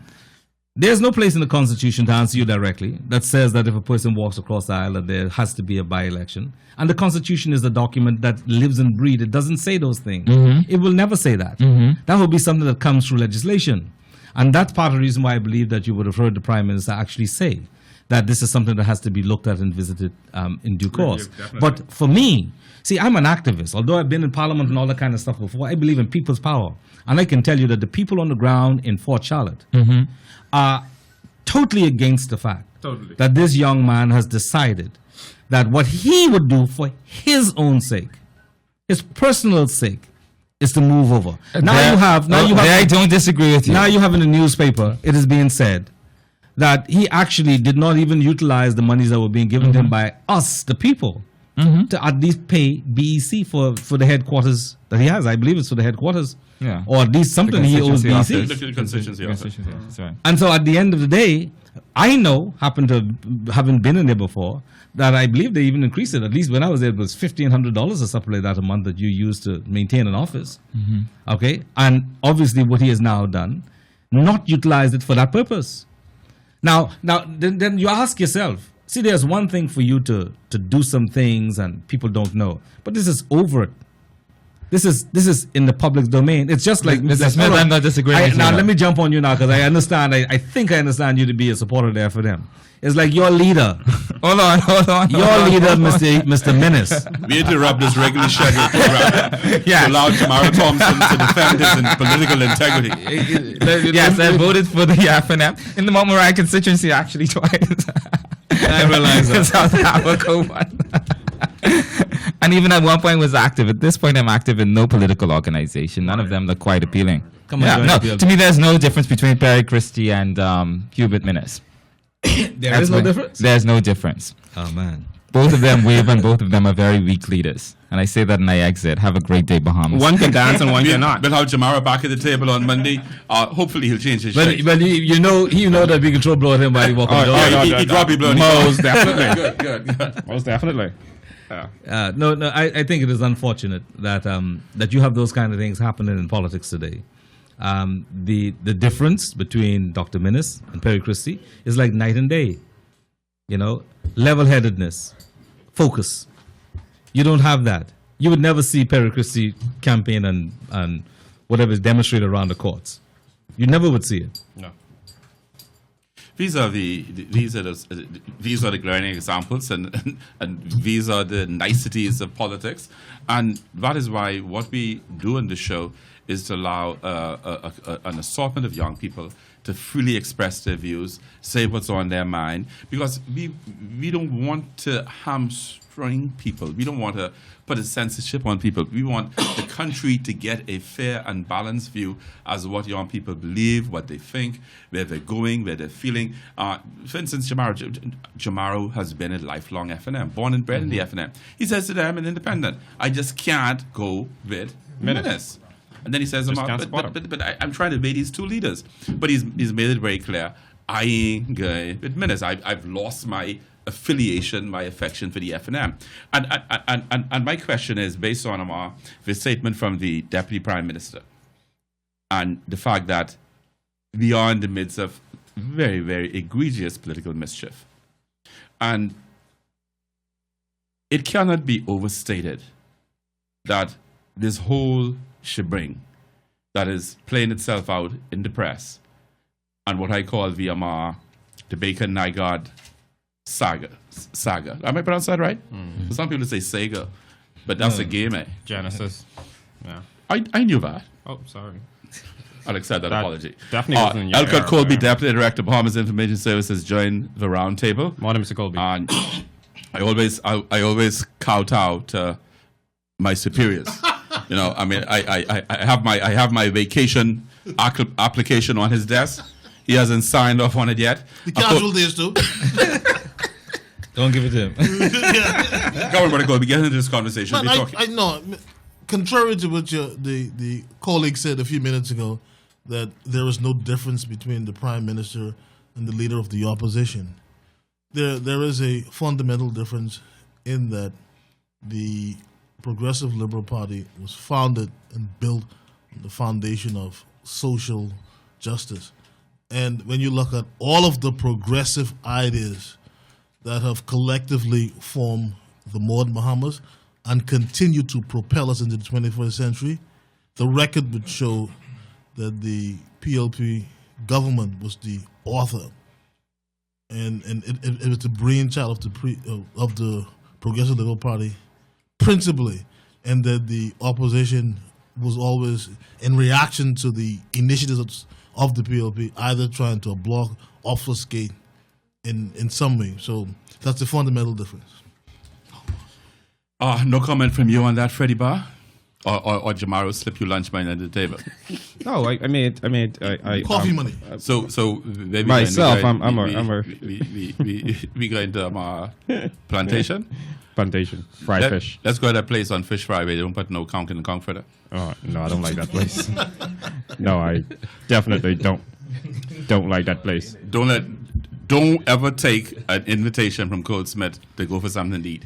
There's no place in the Constitution, to answer you directly, that says that if a person walks across the aisle, that there has to be a by-election. And the Constitution is a document that lives and breathes. It doesn't say those things. It will never say that. That will be something that comes through legislation. And that's part of the reason why I believe that you would have heard the Prime Minister actually say that this is something that has to be looked at and visited in due course. But for me, see, I'm an activist. Although I've been in Parliament and all that kind of stuff before, I believe in people's power. And I can tell you that the people on the ground in Fort Charlotte are totally against the fact that this young man has decided that what he would do for his own sake, his personal sake, is to move over. I don't disagree with you. Now you have in the newspaper, it is being said that he actually did not even utilize the monies that were being given to him by us, the people, to at least pay BEC for the headquarters that he has. I believe it's for the headquarters. Yeah. Or at least something he owes BEC. The constituency office. That's right. And so at the end of the day, I know, having been in there before, that I believe they even increased it. At least when I was there, it was $1,500 or something like that a month that you use to maintain an office. Okay? And obviously what he has now done, not utilized it for that purpose. Now, then you ask yourself, see, there's one thing for you to do some things and people don't know. But this is overt. This is in the public domain. It's just like Mr. Smith, I'm not disagreeing with you. Now, let me jump on you now because I understand. I think I understand you to be a supporter there for them. It's like your leader. Hold on. Your leader, Mr. Minnis. We interrupt this regularly scheduled program to allow Tamara Thompson to defend his political integrity. Yes, I voted for the FNM in the Mount Moriah constituency actually twice. I realize that. South Africa one. And even at one point was active. At this point, I'm active in no political organization. None of them look quite appealing. Come on, to me, there's no difference between Perry Christie and Hubert Minnis. There is no difference? There's no difference. Oh, man. Both of them wave and both of them are very weak leaders. And I say that and I exit. Have a great day, Bahamas. One can dance and one cannot. We'll have Jamara back at the table on Monday. Hopefully he'll change his shape. But you know that we can throw blow at him while he walks on the door. He dropped blow. Most definitely. Good. Most definitely. No, I think it is unfortunate that you have those kind of things happening in politics today. The difference between Dr. Minnis and Perry Christie is like night and day. You know, level-headedness, focus. You don't have that. You would never see Perry Christie campaign and whatever is demonstrated around the courts. You never would see it. No. These are the glaring examples, and these are the niceties of politics, and that is why what we do in the show is to allow an assortment of young people to freely express their views, say what's on their mind, because we don't want to hamstring people. We don't want to put a censorship on people. We want the country to get a fair and balanced view as to what young people believe, what they think, where they're going, where they're feeling. For instance, Jamaro has been a lifelong FNM, born and bred in the FNM. He says to them, an independent, I just can't go with Minnis. And then he says, but I'm trying to weigh these two leaders. But he's made it very clear, I ain't going with Minnis. I've lost my affiliation, my affection for the FNM. And my question is, based on the statement from the Deputy Prime Minister and the fact that we are in the midst of very, very egregious political mischief. And it cannot be overstated that this whole shebang that is playing itself out in the press and what I call the Bacon Nygard saga. Am I pronouncing that right? Mm-hmm. Some people say Sega, but that's a game, eh? Genesis. Yeah. I knew that. Oh, sorry. I'll accept that apology. Definitely wasn't in your Elcott era, Colby, yeah. Deputy Director of Bahamas Information Services, joined the round table. Morning, Mr. Colby. And I always kowtow to my superiors. You know, I mean, I have my vacation application on his desk. He hasn't signed off on it yet. The casual days too. Don't give it to him. Go on, Brother Colby, get into this conversation. I know. Contrary to what the colleague said a few minutes ago, that there is no difference between the Prime Minister and the leader of the opposition. There is a fundamental difference in that the Progressive Liberal Party was founded and built on the foundation of social justice. And when you look at all of the progressive ideas that have collectively formed the modern Bahamas and continue to propel us into the 21st century, the record would show that the PLP government was the author, and it was the brainchild of the Progressive Liberal Party, principally, and that the opposition was always in reaction to the initiatives of the PLP, either trying to block, obfuscate in some way. So that's the fundamental difference. No comment from you on that, Freddie Barr? Or Jamaro slip you lunch money under the table? No, I mean, Coffee money. So maybe myself, we go into plantation. Plantation, fried fish. Let's go to that place on Fish Fry where they don't put no conch in the conch fritter. Oh no, I don't like that place. No, I definitely don't like that place. Don't ever take an invitation from Cole Smith to go for something to eat.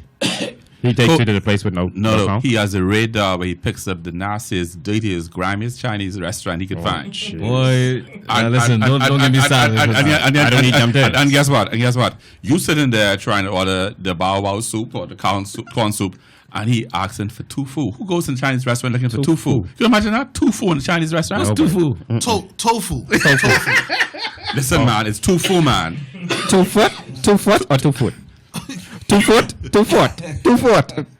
He takes you to the place with no. No. He has a radar where he picks up the nastiest, dirtiest, grimiest Chinese restaurant he could find. Geez. Boy, listen, don't get me started. I don't eat them there. And guess what? You sitting there trying to order the bow wow soup or the corn soup, and he asking for tofu. Who goes in a Chinese restaurant looking for tofu? Can you imagine that? Tofu in a Chinese restaurant? What's tofu? Tofu. Listen, man, it's tofu, man. 2 foot or 2 foot? 2 foot.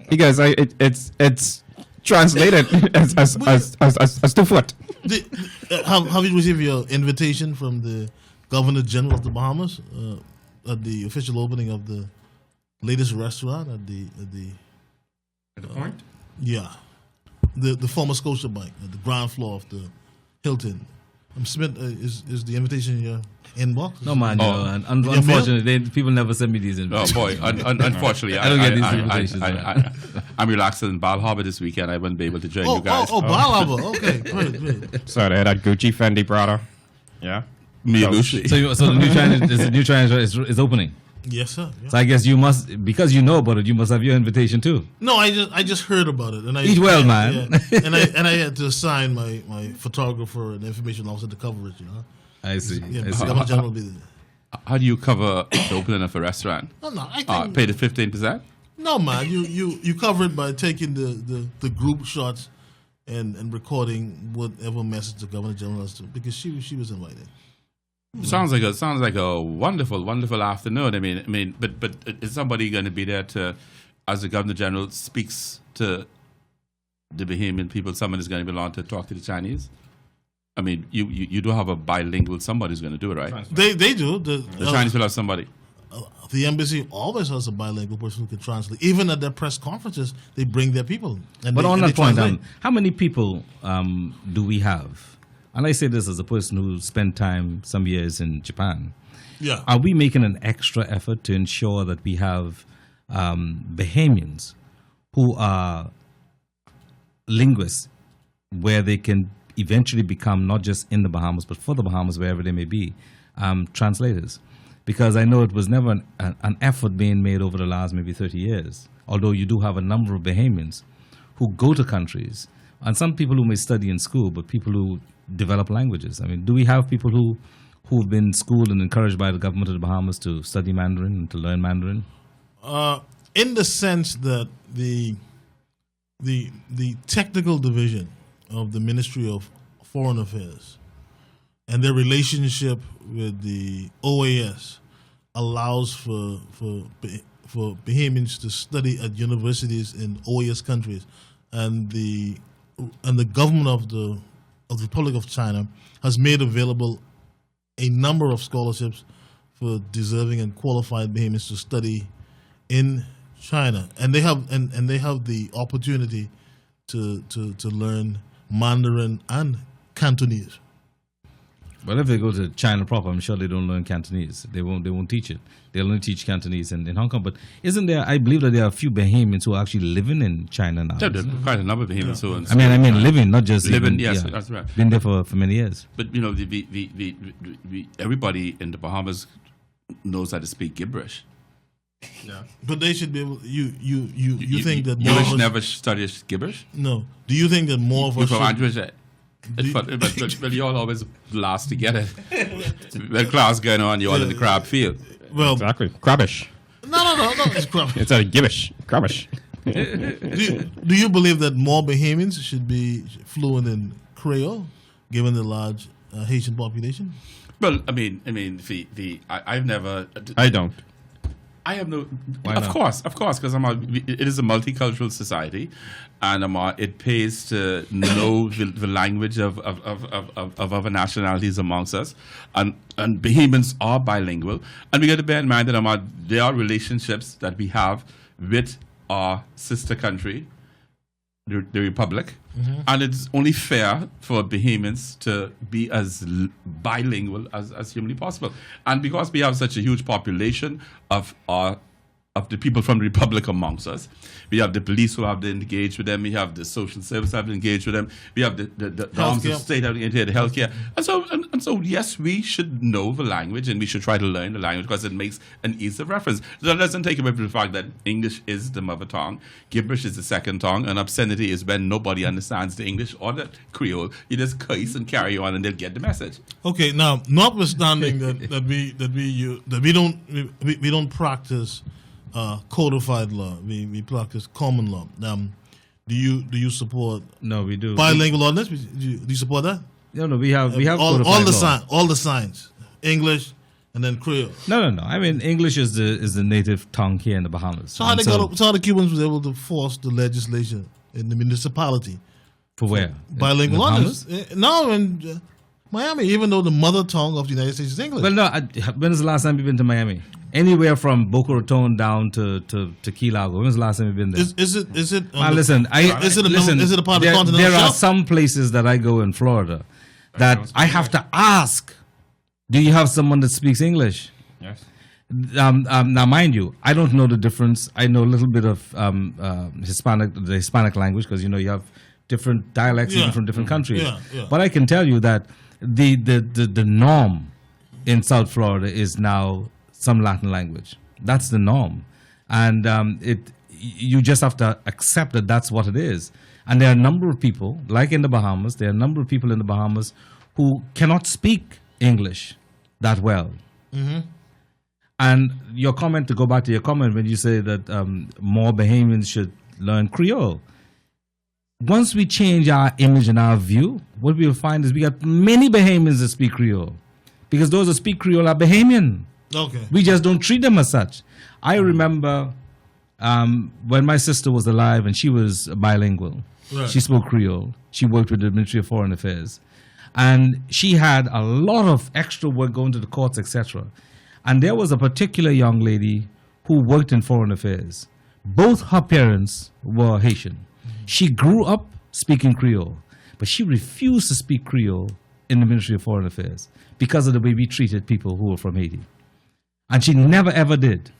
Because it's translated as 2 foot. Have you received your invitation from the Governor General of the Bahamas at the official opening of the latest restaurant at the point? Yeah, the former Scotiabank at the ground floor of the Hilton. Smith, is the invitation in your inbox? No, man. And unfortunately, people never send me these invitations. Oh boy, unfortunately, I don't get these invitations. I'm relaxing in Bal Harbour this weekend. I wouldn't be able to join you guys. Bal Harbour. Okay, great. So they had that Gucci Fendi Prada. Yeah. Me and Lucy. So the new China is opening. Yes, sir. Yeah. So I guess you must, because you know about it, you must have your invitation too. No, I just heard about it, and Eat well, man. Yeah. and I had to assign my photographer and information officer to cover it. You know. I see. Yeah, I see. Governor General will be there. How do you cover the opening of a restaurant? No, I think pay the 15%. No, man. You cover it by taking the group shots and recording whatever message the Governor General has to, because she was invited. Sounds like a wonderful afternoon. I mean, but is somebody going to be there to, as the Governor General speaks to the Bahamian people, someone is going to be along to talk to the Chinese? I mean, you do have a bilingual somebody who's going to do it, right? They do. The Chinese will have somebody. The embassy always has a bilingual person who can translate. Even at their press conferences, they bring their people. But on that point, how many people do we have? And I say this as a person who spent some years in Japan. Yeah. Are we making an extra effort to ensure that we have Bahamians who are linguists, where they can eventually become, not just in the Bahamas, but for the Bahamas, wherever they may be, translators? Because I know it was never an effort being made over the last maybe 30 years, although you do have a number of Bahamians who go to countries, and some people who may study in school, but people who develop languages. I mean, do we have people who've been schooled and encouraged by the government of the Bahamas to study Mandarin and to learn Mandarin? In the sense that the technical division of the Ministry of Foreign Affairs and their relationship with the OAS allows for Bahamians to study at universities in OAS countries, and the government of the Republic of China has made available a number of scholarships for deserving and qualified Bahamians to study in China, and they have the opportunity to learn Mandarin and Cantonese. Well, if they go to China proper, I'm sure they don't learn Cantonese. They won't teach it. They'll only teach Cantonese in Hong Kong. But isn't there? I believe that there are a few Bahamians who are actually living in China now. Yeah, there's quite a number of Bahamians who. I mean, living, not just living. Even, yes, that's right. Been there for many years. But you know, everybody in the Bahamas knows how to speak gibberish. Yeah, but they should be able. You think that you never study gibberish? No. Do you think that more of us? From Android? But you all always last to get it. When class going on, you all in the crab field. Well, Exactly. Crabbish. no, it's crap. It's a gibbish. Crabbish. Do you believe that more Bahamians should be fluent in Creole, given the large Haitian population? Well, I mean, I've never. I don't. I have no. Why Of not? course, because it is a multicultural society, and it pays to know the language of other nationalities amongst us, and Bahamians are bilingual, and we got to bear in mind that there are relationships that we have with our sister country, the Republic, and it's only fair for Bahamians to be as bilingual as humanly possible. And because we have such a huge population of the people from the Republic amongst us, we have the police who have to engage with them, we have the social service who have to engage with them, we have the arms of Healthcare. state having to engage the healthcare. And so, yes, we should know the language and we should try to learn the language because it makes an ease of reference. That doesn't take away from the fact that English is the mother tongue, gibberish is the second tongue, and obscenity is when nobody understands the English or the Creole. You just curse and carry on and they'll get the message. Okay, now notwithstanding that we don't practice codified law, we practice common law. Do you support No, we do. bilingual ordinance? Do you support that? No, we have all codified law. the signs, English and then Creole. No. I mean, English is the native tongue here in the Bahamas. So how And how the Cubans was able to force the legislation in the municipality for where? bilingual In the ordinance? Bahamas? No, in Miami, even though the mother tongue of the United States is English. Well, no. When was the last time you've been to Miami? Anywhere from Boca Raton down to Key Largo. When was the last time you've been there? Is it? Listen, is it a part of the continental there are shelf? some places that I go in Florida that I have to ask, do you have someone that speaks English? Yes. Now, mind you, I don't know the difference. I know a little bit of the Hispanic language, because you have different dialects even from different countries. Yeah. But I can tell you that the norm in South Florida is now some Latin language. That's the norm, and you just have to accept that that's what it is. And there are a number of people, like in the Bahamas, who cannot speak English that well. And your comment, to go back to your comment when you say that more Bahamians should learn Creole. Once we change our image and our view, what we will find is we got many Bahamians that speak Creole, because those that speak Creole are Bahamian. Okay. We just don't treat them as such. I remember when my sister was alive and she was bilingual. Right. She spoke Creole. She worked with the Ministry of Foreign Affairs. And she had a lot of extra work going to the courts, etc. And there was a particular young lady who worked in Foreign Affairs. Both her parents were Haitian. She grew up speaking Creole, but she refused to speak Creole in the Ministry of Foreign Affairs because of the way we treated people who were from Haiti. And she never ever did.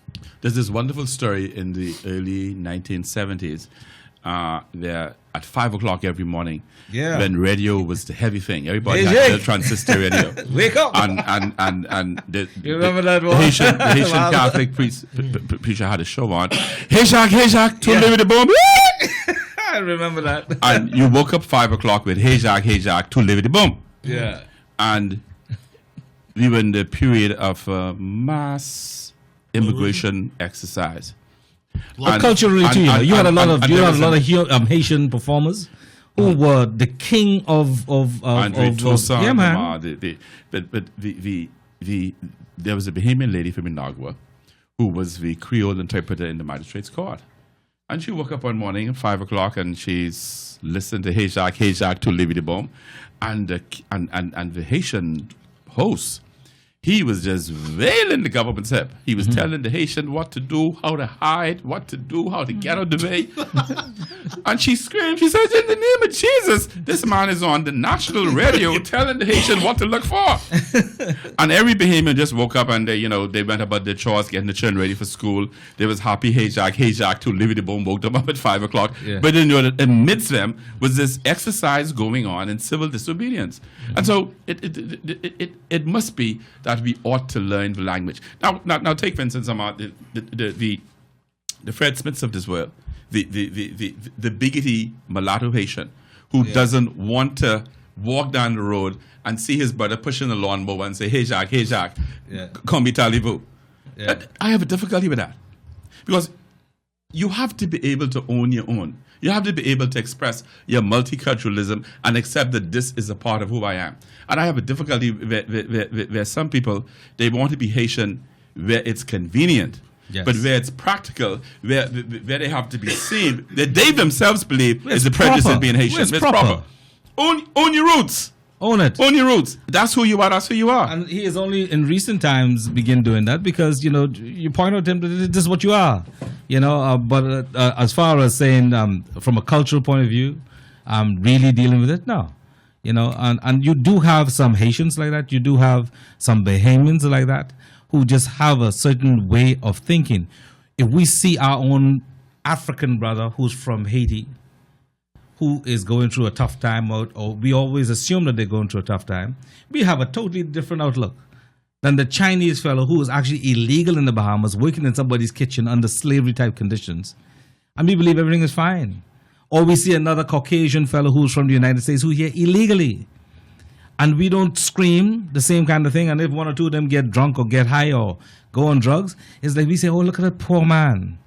There's this wonderful story in the early 1970s. There at 5 o'clock every morning, when radio was the heavy thing. Everybody had a transistor radio. Wake up! And You remember that one? the Haitian Catholic preacher had a show on. Hey Jacques, to live with the bomb. I remember that. And you woke up 5 o'clock with Hey Jacques, to live with the bomb. Yeah. And we were in the period of mass immigration exercise. Culturally too, you had a lot of Haitian performers who were the king of Andre Toussaint. yeah, man. There was a Bahamian lady from Nygard who was the Creole interpreter in the magistrate's court. And she woke up one morning at 5 o'clock and she's listened to Hey Jacques, to Livy the Bomb. And the Haitian host, he was just veiling the government's hip. He was telling the Haitian what to do, how to hide, what to do, how to get out of the way. And she screamed, she said, in the name of Jesus, this man is on the national radio telling the Haitian what to look for. And every Bahamian just woke up and they went about their chores, getting the children ready for school. They was happy, Hey Jacques, to Livy the Bomb woke them up at 5 o'clock. Yeah. But amidst them was this exercise going on in civil disobedience. And so it must be that we ought to learn the language. Now take for instance the Fred Smiths of this world, the bigoty mulatto Haitian who doesn't want to walk down the road and see his brother pushing a lawnmower and say, hey, Jacques, Yeah. come be talibou. Yeah. I have a difficulty with that. Because you have to be able to own your own. You have to be able to express your multiculturalism and accept that this is a part of who I am. And I have a difficulty where some people, they want to be Haitian where it's convenient. Yes. But where it's practical, where they have to be seen, that they themselves believe is a prejudice in being Haitian. It's proper. Own your roots. Own it. Own your roots. That's who you are. That's who you are. And he has only in recent times begin doing that because, you point out to him that this is what you are. But as far as saying from a cultural point of view, really dealing with it, no. And you do have some Haitians like that. You do have some Bahamians like that who just have a certain way of thinking. If we see our own African brother who's from Haiti, who is going through a tough time, or we always assume that they're going through a tough time, we have a totally different outlook than the Chinese fellow who is actually illegal in the Bahamas, working in somebody's kitchen under slavery-type conditions. And we believe everything is fine. Or we see another Caucasian fellow who's from the United States who's here illegally. And we don't scream the same kind of thing. And if one or two of them get drunk or get high or go on drugs, it's like we say, oh, look at that poor man.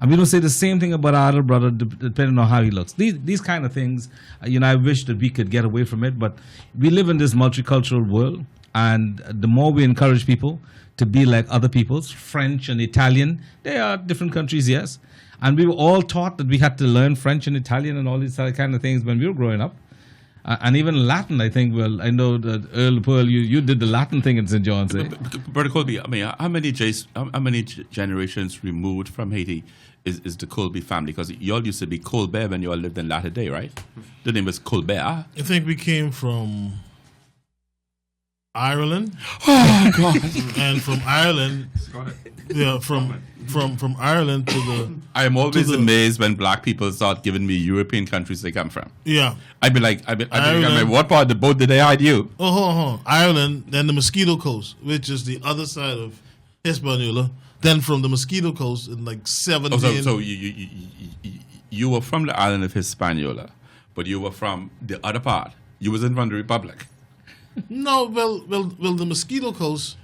And we don't say the same thing about our other brother, depending on how he looks. These kind of things, I wish that we could get away from it. But we live in this multicultural world. And the more we encourage people to be like other peoples, French and Italian, they are different countries, yes. And we were all taught that we had to learn French and Italian and all these kind of things when we were growing up. And even Latin, I think. Well, I know that EarlThePearl, you did the Latin thing in St. John's, eh? Brother Colby, I mean, how many generations removed from Haiti is the Colby family? Because y'all used to be Colbert when y'all lived in Latter Day, right? The name was Colbert. I think we came from Ireland. Oh God! And from Ireland, from Ireland to the. I am always amazed when black people start giving me European countries they come from. Yeah. I'd be like, what part of the boat did they hide you? Ireland, then the Mosquito Coast, which is the other side of Hispaniola. Then from the Mosquito Coast in like 17. So you were from the island of Hispaniola, but you were from the other part. You wasn't from the Republic. No, well, the Mosquito Coast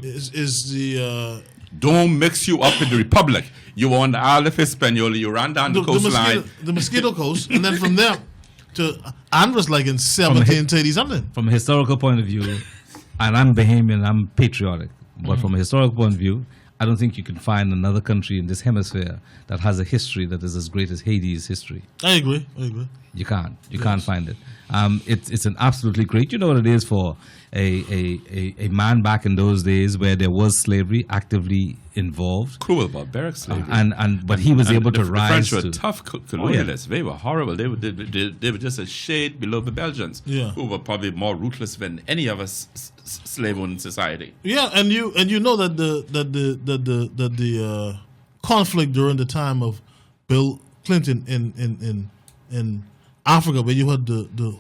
is the. Don't mix you up with the Republic. You were on the Isle of Hispaniola. You ran down the coastline. The Mosquito Coast, and then from there to Andros, like in 1730 something. From a historical point of view, and I'm Bahamian, I'm patriotic, but from a historical point of view, I don't think you can find another country in this hemisphere that has a history that is as great as Haiti's history. I agree. You can't. You can't find it. It's an absolutely great. You know what it is for a man back in those days where there was slavery actively involved. Cruel, barbaric slavery. But he was able to the rise. The French were tough colonialists. They were horrible. They were just a shade below the Belgians, who were probably more ruthless than any of us slave-owned society. Yeah, and you know that the conflict during the time of Bill Clinton in Africa, where you had the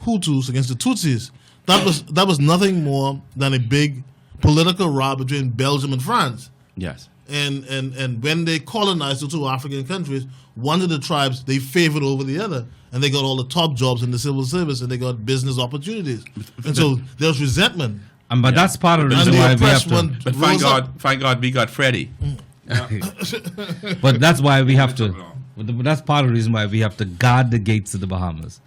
Hutus against the Tutsis, that was nothing more than a big political row between Belgium and France. Yes. And when they colonized the two African countries, one of the tribes they favored over the other, and they got all the top jobs in the civil service, and they got business opportunities, and so there's resentment. But that's part of the reason why we have to. But thank God, we got Freddie. But that's why we have to. That's part of the reason why we have to guard the gates of the Bahamas,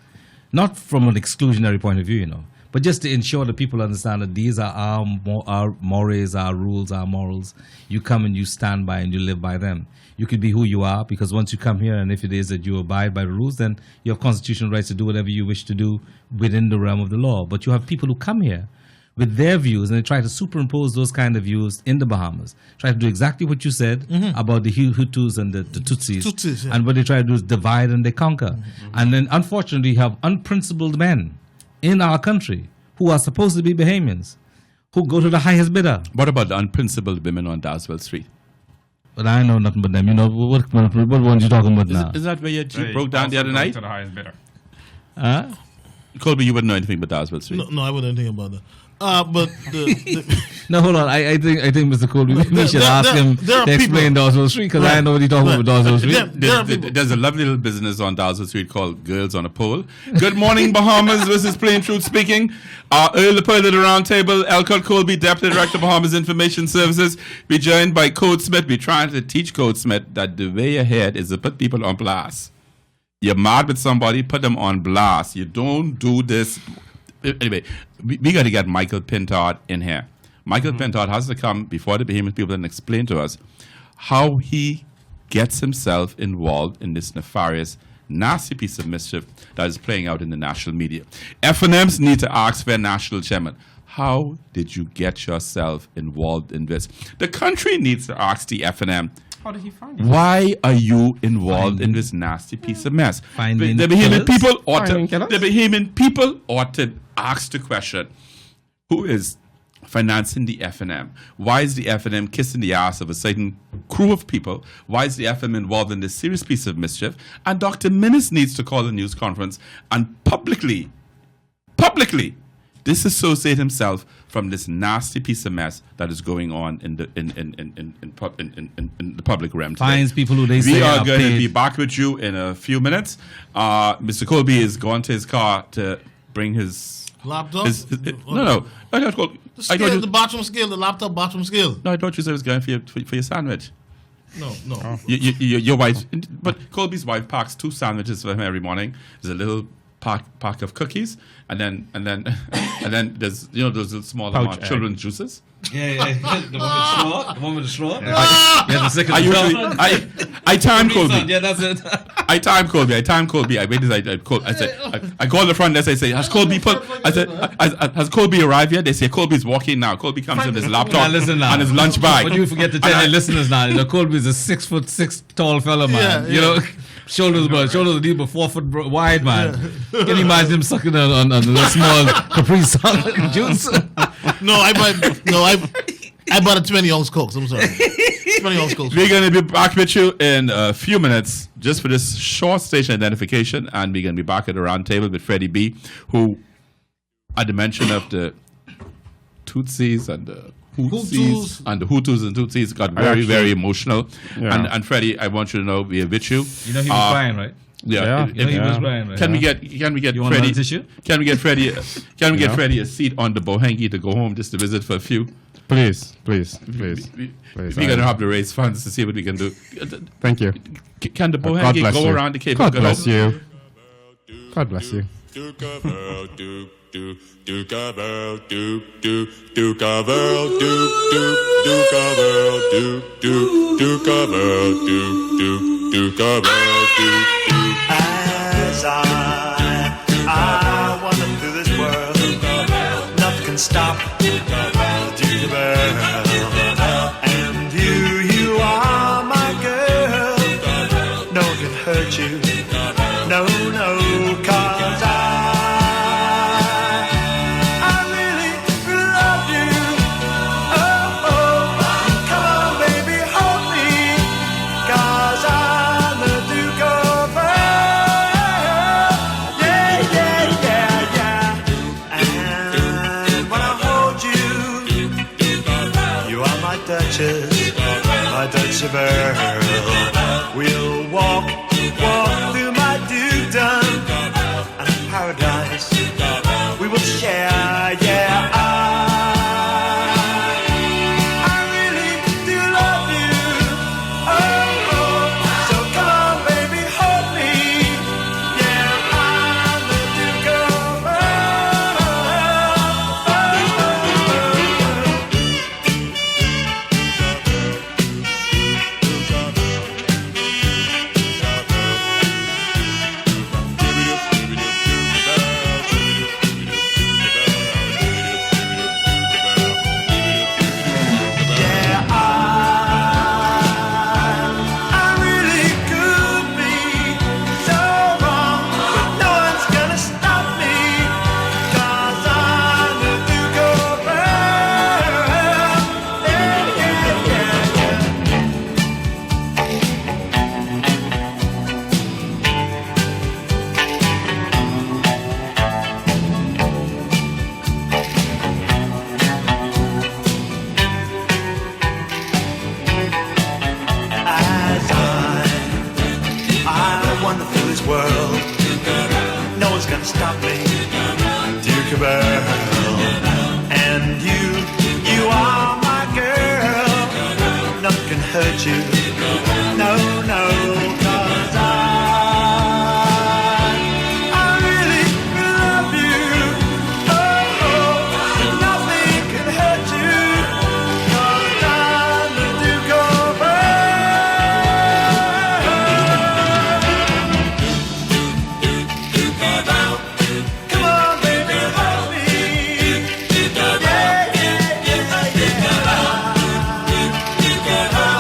not from an exclusionary point of view, but just to ensure that people understand that these are our mores, our rules, our morals. You come and you stand by and you live by them. You could be who you are, because once you come here, and if it is that you abide by the rules, then you have constitutional rights to do whatever you wish to do within the realm of the law. But you have people who come here with their views, and they try to superimpose those kind of views in the Bahamas. Try to do exactly what you said about the Hutus and the Tutsis. And what they try to do is divide and they conquer. And then, unfortunately, you have unprincipled men in our country who are supposed to be Bahamians, who go to the highest bidder. What about the unprincipled women on Dowswell Street? But I know nothing but them. What one are you talking about now? Is that where you broke down the other night? To the highest bidder. Colby, you wouldn't know anything about Dowswell Street. No, I wouldn't know anything about that. But the No, hold on. I think Mr. Colby, we should there- ask there- him there are to explain people- Dawson's Street because I Right. know what he's talking about Dawson's Street. there are people. There's a lovely little business on Dalzell Street called Girls on a Pole. Good morning, Bahamas. This is Plain Truth speaking. EarlThePearl at the round table. Elcott Colby, Deputy Director of Bahamas Information Services. We're joined by Code Smith. We're trying to teach Code Smith that the way ahead is to put people on blast. You're mad with somebody, put them on blast. You don't do this. Anyway, we got to get Michael Pintard in here. Michael Pintard has to come before the Bahamian people and explain to us how he gets himself involved in this nefarious, nasty piece of mischief that is playing out in the national media. FNMs need to ask their national chairman, how did you get yourself involved in this? The country needs to ask the FNM, How did he find it? why are you involved in this nasty piece of mess? Finding The Bahamian killers? people ought to, Finding killers? the Bahamian people ought to ask the question, who is financing the FNM? Why is the FNM kissing the ass of a certain crew of people? Why is the FNM involved in this serious piece of mischief? And Dr. Minnis needs to call a news conference and publicly disassociate himself from this nasty piece of mess that is going on in the public realm today. Finds people who they We say are are going to paid. be back with you in a few minutes. Mr. Colby is going to his car to bring his laptop. no. I thought, The I scale, thought you, the bottom scale, the laptop bottom scale. no, I thought you said it was going for your sandwich. No. Your wife, but Colby's wife packs 2 sandwiches for him every morning. There's a little pack of cookies, and then there's those little small Pouch children's juices. Yeah. The one with the straw. Yeah, the second I time Colby. Yeah, that's it. I time Colby. I waited. I called the front desk. I say, has Colby has Colby arrived yet? They say Colby's walking now. Colby comes with his laptop Now listen now. and his lunch bag. But you forget to tell your listeners now. Colby's a 6'6" tall fella, man. Yeah, You know, shoulders are deep, but 4 foot wide, man. Can you imagine him sucking on the small Capri Sun juice? No, I bought a 20-ounce Coke. I'm sorry. 20-ounce Coke. We're going to be back with you in a few minutes just for this short station identification, and we're going to be back at the round table with Freddie B, who, at the mention of the Tutsis and the Hutsis and the Hutus and Tutsis, got very, very emotional. Yeah. And Freddie, I want you to know we are with you. You know he was crying, right? Yeah. Yeah. He was crying, right? Can we get You want Freddie? another tissue? Can we get Freddie? Freddie a seat on the Bohengi to go home just to visit for a few? Please. We're gonna have to raise funds to see what we can do. Thank you. Can the God Bohengi bless go you. around the Cape? God bless you. God bless you. Duke-a-vel, Duke-a-vel, Duke-a-vel, Duke-a-vel, Duke-a-vel, Duke-a-vel. As I wander through this world, nothing can stop Duke-a-vel. And you are my girl. No one can hurt you. No, 'cause I really love you. Oh, come on, baby, hold me. 'Cause I'm the Duke of Earl. Yeah. And when I hold you, you are my Duchess, my Duchess of Earl. We'll walk through my dukedom and paradise. We will share, yeah. I really do love you. Oh, so come on, baby, hold me. Yeah, I'm the Duke of Earl. world. No one's gonna stop me, Duke of Earl. And you are my girl. Nothing can hurt you, no, 'cause I really love you. Oh, nothing can hurt you, 'cause I'm the Duke of Earl. Come on, baby, hold me. Yeah, yeah, yeah, yeah. I'm the Duke of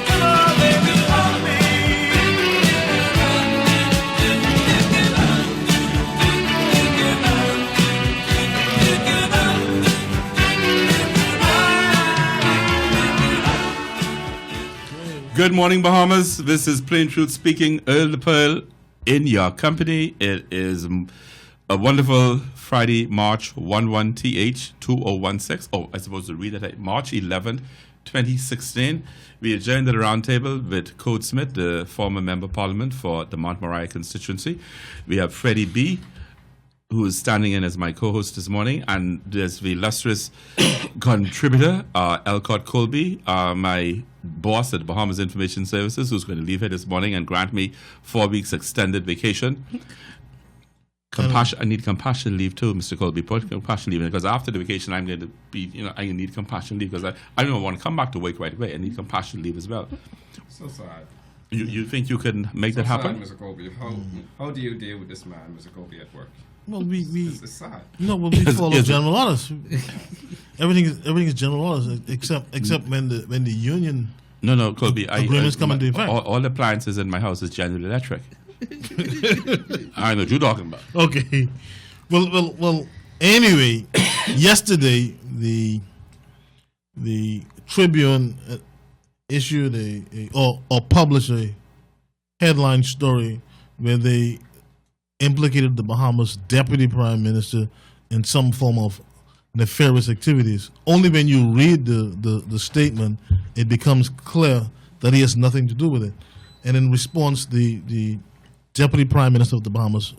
Come on, baby, hold me. Good morning, Bahamas. This is Plain Truth speaking, EarlThePearl, in your company. It is a wonderful Friday, March 11th, 2016. Oh, I supposed to read it. March 11th, 2016. We adjourned at the round table with Code Smith, the former member of parliament for the Mount Moriah constituency. We have Freddie B., who is standing in as my co-host this morning, and there's the illustrious contributor, Elcott Colby, my boss at Bahamas Information Services, who's going to leave here this morning and grant me 4 weeks extended vacation. I need compassion leave too, Mr. Colby. Put compassion leave in, because after the vacation, I'm going to be, I need compassion leave, because I don't want to come back to work right away. I need compassion leave as well. So sad. You think you can make that happen? Mr. Colby. How do you deal with this man, Mr. Colby, at work? Well, It's sad. no, but we follow general orders. Everything is general orders, except when the union No, Colby. agreements come into effect. All the appliances in my house is General Electric. I know what you're talking about. Okay. Well. Anyway, yesterday the Tribune issued or published a headline story where they implicated the Bahamas deputy prime minister in some form of nefarious activities. Only when you read the statement, it becomes clear that he has nothing to do with it. And in response, the deputy prime minister of the Bahamas,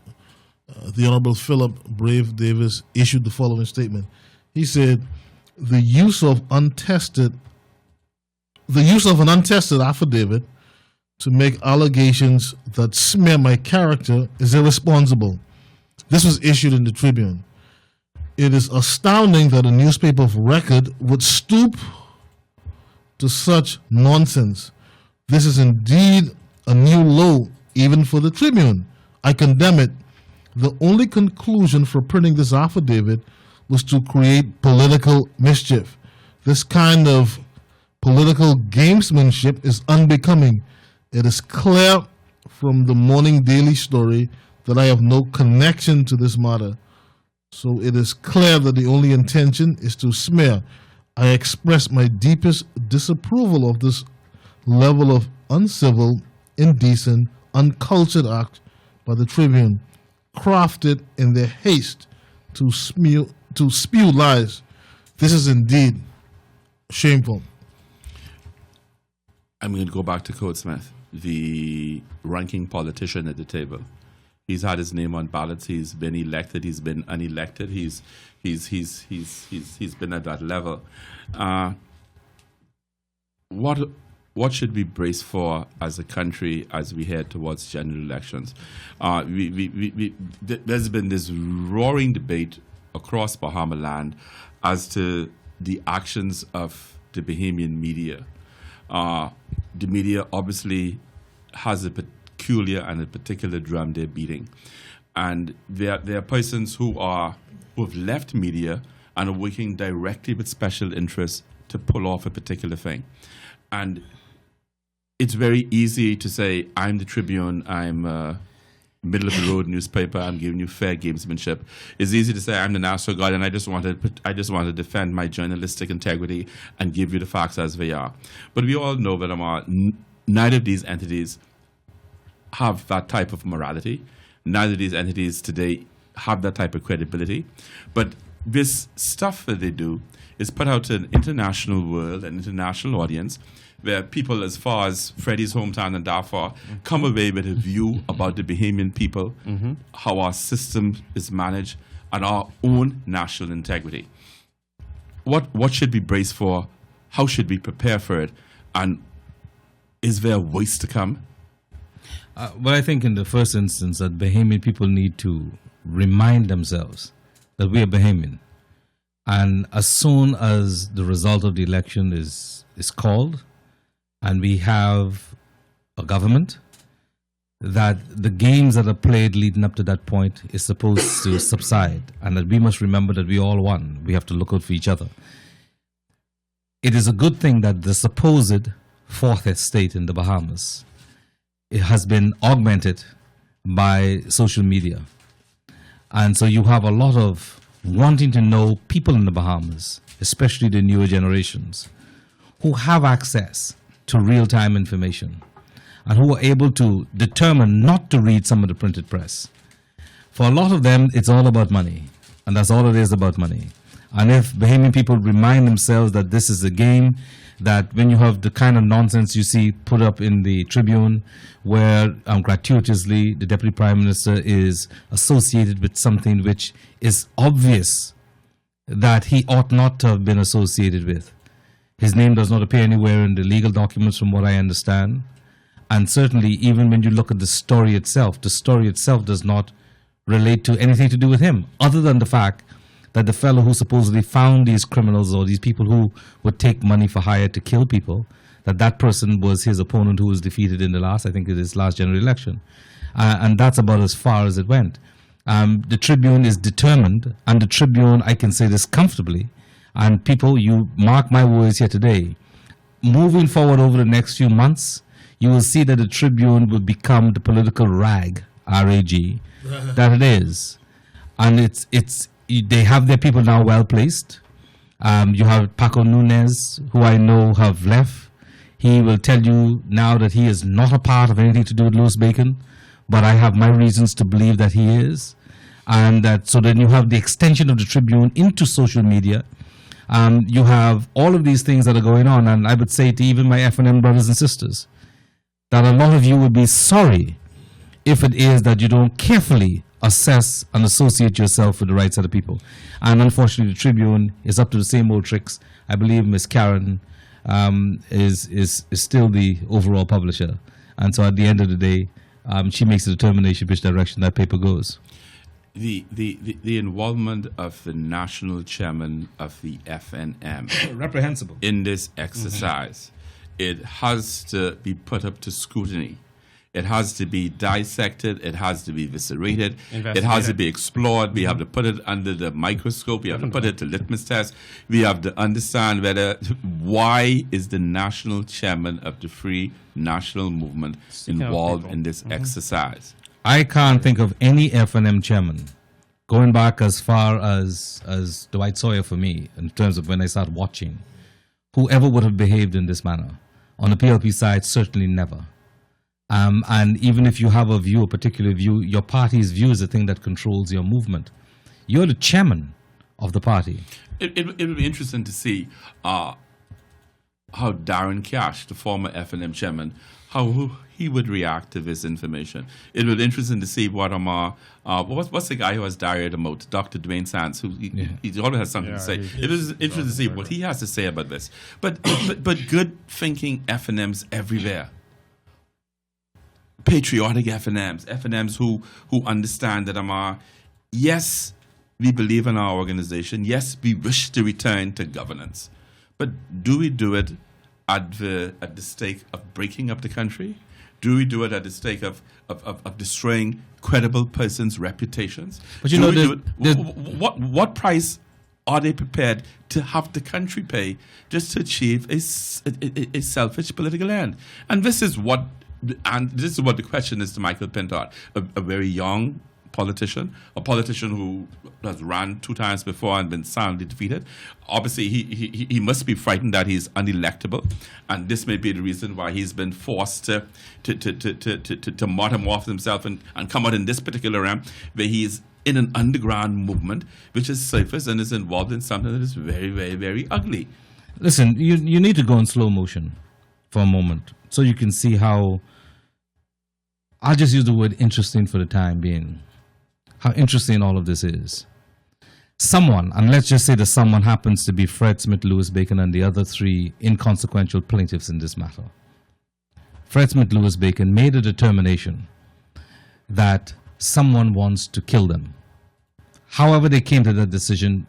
the Honorable Philip Brave Davis, issued the following statement. He said, the use of an untested affidavit to make allegations that smear my character is irresponsible. This was issued in the Tribune. It is astounding that a newspaper of record would stoop to such nonsense. This is indeed a new low, even for the Tribune. I condemn it. The only conclusion for printing this affidavit was to create political mischief. This kind of political gamesmanship is unbecoming. It is clear from the morning daily story that I have no connection to this matter. So it is clear that the only intention is to smear. I express my deepest disapproval of this level of uncivil, indecent, uncultured act by the Tribune, crafted in their haste to spew lies. This is indeed shameful. I'm going to go back to Code Smith, the ranking politician at the table. He's had his name on ballots. He's been elected. He's been unelected. He's been at that level. What should we brace for as a country as we head towards general elections? There's been this roaring debate across Bahama land as to the actions of the Bahamian media. The media obviously has a peculiar and a particular drum they're beating, and there are persons who have left media and are working directly with special interests to pull off a particular thing. And it's very easy to say, I'm the Tribune, I'm middle of the road newspaper. I'm giving you fair gamesmanship. It's easy to say I'm the national guard and I just want to defend my journalistic integrity and give you the facts as they are. But we all know that neither of these entities have that type of morality. Neither of these entities today have that type of credibility. But this stuff that they do is put out to an international world, an international audience, where people as far as Freddie's hometown and Darfur come away with a view about the Bahamian people, how our system is managed, and our own national integrity. What should we brace for? How should we prepare for it? And is there a voice to come? Well, I think in the first instance that Bahamian people need to remind themselves that we are Bahamian. And as soon as the result of the election is called and we have a government, that the games that are played leading up to that point is supposed to subside, and that we must remember that we all one. We have to look out for each other. It is a good thing that the supposed fourth estate in the Bahamas, it has been augmented by social media. And so you have a lot of wanting to know people in the Bahamas, especially the newer generations, who have access to real-time information and who are able to determine not to read some of the printed press. For a lot of them, it's all about money, and that's all it is, about money. And if Bahamian people remind themselves that this is a game, that when you have the kind of nonsense you see put up in the Tribune, where gratuitously the Deputy Prime Minister is associated with something which is obvious that he ought not to have been associated with. His name does not appear anywhere in the legal documents from what I understand. And certainly even when you look at the story itself does not relate to anything to do with him, other than the fact that the fellow who supposedly found these criminals or these people who would take money for hire to kill people, that person was his opponent who was defeated in the last general election. And that's about as far as it went. The Tribune is determined, and the Tribune, I can say this comfortably, and people, you mark my words here today, moving forward over the next few months, you will see that the Tribune will become the political rag, R-A-G, that it is. And they have their people now well placed. You have Paco Nunez, who I know have left. He will tell you now that he is not a part of anything to do with Louis Bacon, but I have my reasons to believe that he is. And so then you have the extension of the Tribune into social media. You have all of these things that are going on, and I would say to even my F&M brothers and sisters that a lot of you would be sorry if it is that you don't carefully assess and associate yourself with the right set of people. And unfortunately, the Tribune is up to the same old tricks. I believe Miss Karen is still the overall publisher. And so at the end of the day, she makes a determination which direction that paper goes. The involvement of the national chairman of the FNM reprehensible in this exercise, it has to be put up to scrutiny. It has to be dissected. It has to be eviscerated. It has to be explored. We have to put it under the microscope. We have to put it to litmus test. We have to understand why is the national chairman of the Free National Movement involved in this exercise. I can't think of any FNM chairman, going back as far as Dwight Sawyer for me, in terms of when I started watching, whoever would have behaved in this manner. On the PLP side, certainly never. And even if you have a particular view, your party's view is the thing that controls your movement. You're the chairman of the party. It would be interesting to see how Darren Cash, the former FNM chairman, how he would react to this information. It would be interesting to see what's the guy who has diarrhea the most, Dr. Dwayne Sands, who he always has something to say. It is interesting to see what he has to say about this. But good thinking FNMs everywhere. Patriotic FNMs who understand that yes, we believe in our organization. Yes, we wish to return to governance. But do we do it at the stake of breaking up the country? Do we do it at the stake of destroying credible persons' reputations? But what price are they prepared to have the country pay just to achieve a selfish political end? And this is what and this is what the question is to Michael Pintard, a very young politician, a politician who has run 2 times before and been soundly defeated. Obviously, he must be frightened that he's unelectable, and this may be the reason why he's been forced to metamorphose himself and come out in this particular realm where he's in an underground movement which is surface and is involved in something that is very, very, very ugly. Listen, you need to go in slow motion for a moment so you can see how, I'll just use the word interesting for the time being, how interesting all of this is. Someone, and let's just say that someone happens to be Fred Smith, Lewis Bacon, and the other 3 inconsequential plaintiffs in this matter. Fred Smith, Lewis Bacon made a determination that someone wants to kill them. However they came to that decision,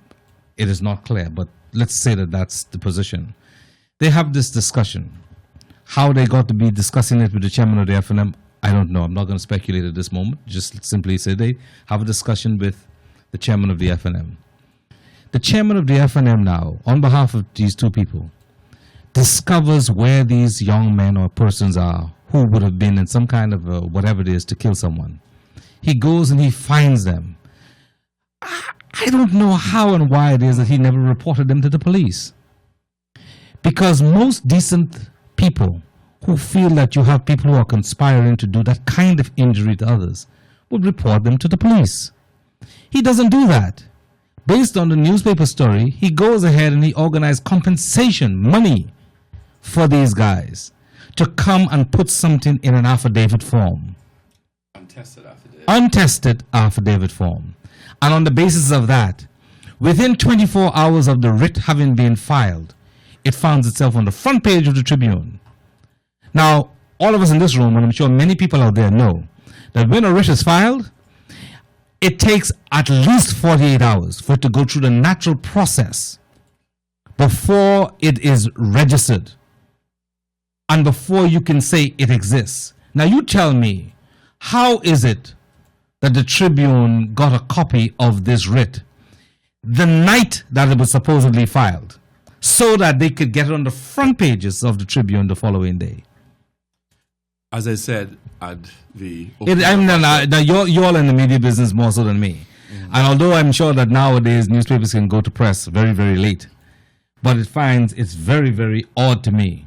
it is not clear, but let's say that that's the position. They have this discussion. How they got to be discussing it with the chairman of the FNM, I don't know. I'm not going to speculate at this moment. Just simply say they have a discussion with the chairman of the FNM. The chairman of the FNM now, on behalf of these 2 people, discovers where these young men or persons are who would have been in some kind of whatever it is to kill someone. He goes and he finds them. I don't know how and why it is that he never reported them to the police. Because most decent people who feel that you have people who are conspiring to do that kind of injury to others would report them to the police. He doesn't do that. Based on the newspaper story, he goes ahead and he organized compensation money for these guys to come and put something in an affidavit form. Untested affidavit form. And on the basis of that, within 24 hours of the writ having been filed, it finds itself on the front page of the Tribune. Now, all of us in this room, and I'm sure many people out there know, that when a writ is filed, it takes at least 48 hours for it to go through the natural process before it is registered and before you can say it exists. Now, you tell me, how is it that the Tribune got a copy of this writ the night that it was supposedly filed so that they could get it on the front pages of the Tribune the following day? As I said at the... You're all in the media business more so than me. And although I'm sure that nowadays newspapers can go to press very, very late, but it's very, very odd to me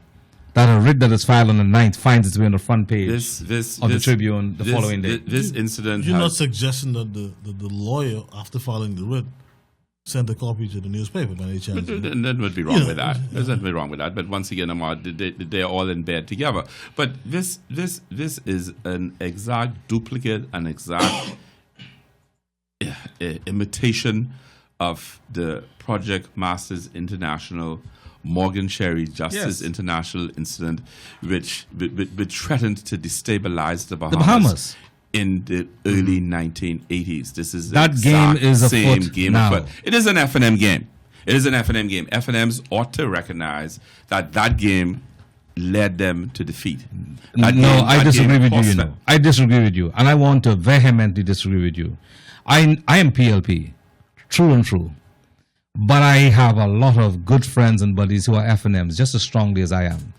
that a writ that is filed on the 9th finds its way on the front page of the Tribune the following day. This incident... You're not suggesting that the lawyer, after filing the writ, sent a copy to the newspaper by any chance? That would be wrong with that. There's nothing wrong with that. But once again, they're all in bed together. But this is an exact duplicate, an exact imitation of the Project Masters International, Morgan Cherry Justice International incident, which threatened to destabilize the Bahamas. In the early 1980s. This is that game is same afoot game now. afoot. It is an FNM game. It is an FNM game. FNMs ought to recognize that game led them to defeat. I disagree with you. I disagree with you, and I want to vehemently disagree with you. I am PLP, true and true, but I have a lot of good friends and buddies who are FNMs just as strongly as I am.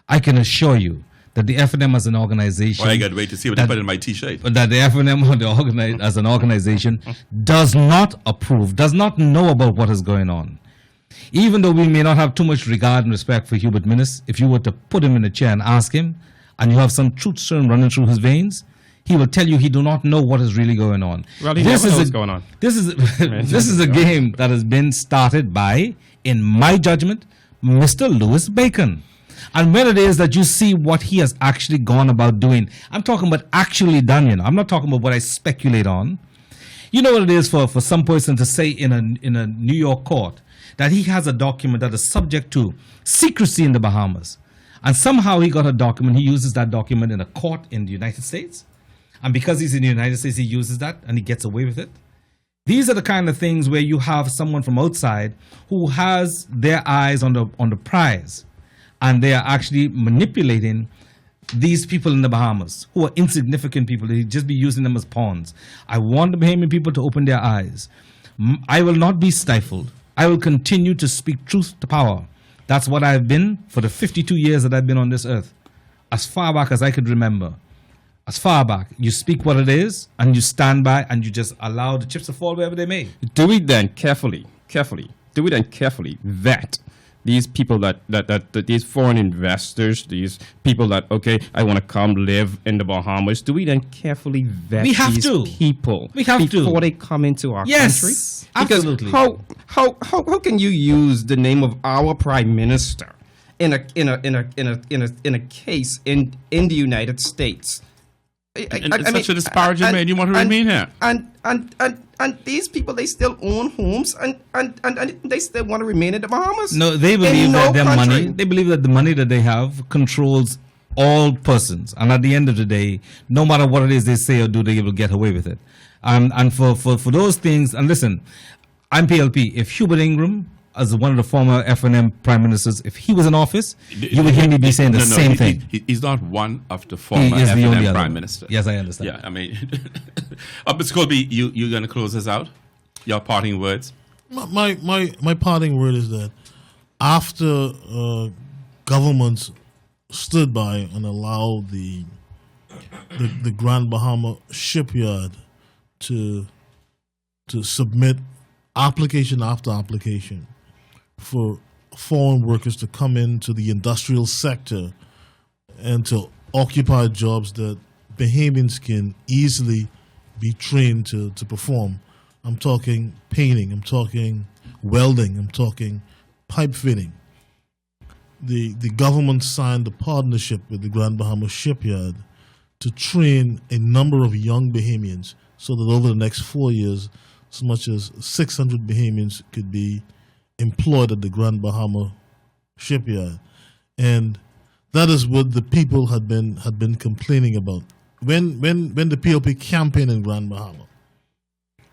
I can assure you that the FNM as an organization... Well, I got to wait to see what they put in my T-shirt. That the FNM as an organization does not approve, does not know about what is going on. Even though we may not have too much regard and respect for Hubert Minnis, if you were to put him in a chair and ask him, and you have some truth serum running through his veins, he will tell you he do not know what is really going on. Well, he never knows what's going on. This is a game that has been started by, in my judgment, Mr. Lewis Bacon. And when it is that you see what he has actually gone about doing, I'm talking about actually done, I'm not talking about what I speculate on. You know what it is for some person to say in a New York court that he has a document that is subject to secrecy in the Bahamas. And somehow he got a document, he uses that document in a court in the United States. And because he's in the United States, he uses that and he gets away with it. These are the kind of things where you have someone from outside who has their eyes on the prize. And they are actually manipulating these people in the Bahamas who are insignificant people. They just be using them as pawns. I want the Bahamian people to open their eyes. I will not be stifled. I will continue to speak truth to power. That's what I've been for the 52 years that I've been on this earth. as far back as I could remember, as far back, you speak what it is, and you stand by, and you just allow the chips to fall wherever they may. Do we then carefully vet these people that these foreign investors, these people that, okay, I want to come live in the Bahamas, do we then carefully vet these people before they come into our country? Yes, Because absolutely. how can you use the name of our prime minister in a case in the United States? It's such a disparaging man. You want to remain here. And these people, they still own homes and they still want to remain in the Bahamas. No, they believe that their country. money, they believe that the money that they have controls all persons. And at the end of the day, no matter what it is they say or do, they will get away with it. And for those things, and listen, I'm PLP. If Hubert Ingram, as one of the former FNM prime ministers, if he was in office, you would hear me be saying the same thing. He's not one of the former He is the only FNM other prime one. minister. Yes, I understand. Yeah, I mean, Mr. Colby, you're going to close us out? Your parting words? My parting word is that after governments stood by and allowed the Grand Bahama shipyard to submit application after application for foreign workers to come into the industrial sector and to occupy jobs that Bahamians can easily be trained to perform. I'm talking painting, I'm talking welding, I'm talking pipe fitting. The government signed a partnership with the Grand Bahama Shipyard to train a number of young Bahamians so that over the next 4 years, as much as 600 Bahamians could be employed at the Grand Bahama Shipyard. And that is what the people had been complaining about. When the PLP campaigned in Grand Bahama,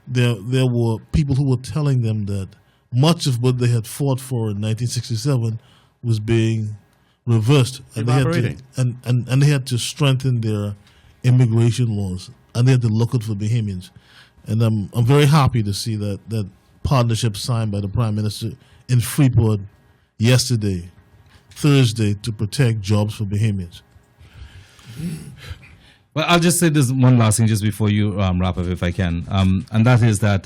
there were people who were telling them that much of what they had fought for in 1967 was being reversed, and they had to strengthen their immigration laws, and they had to look out for Bahamians. And I'm very happy to see that partnership signed by the Prime Minister in Freeport yesterday, Thursday, to protect jobs for Bahamians. Well, I'll just say this one last thing just before you wrap up, if I can. And that is that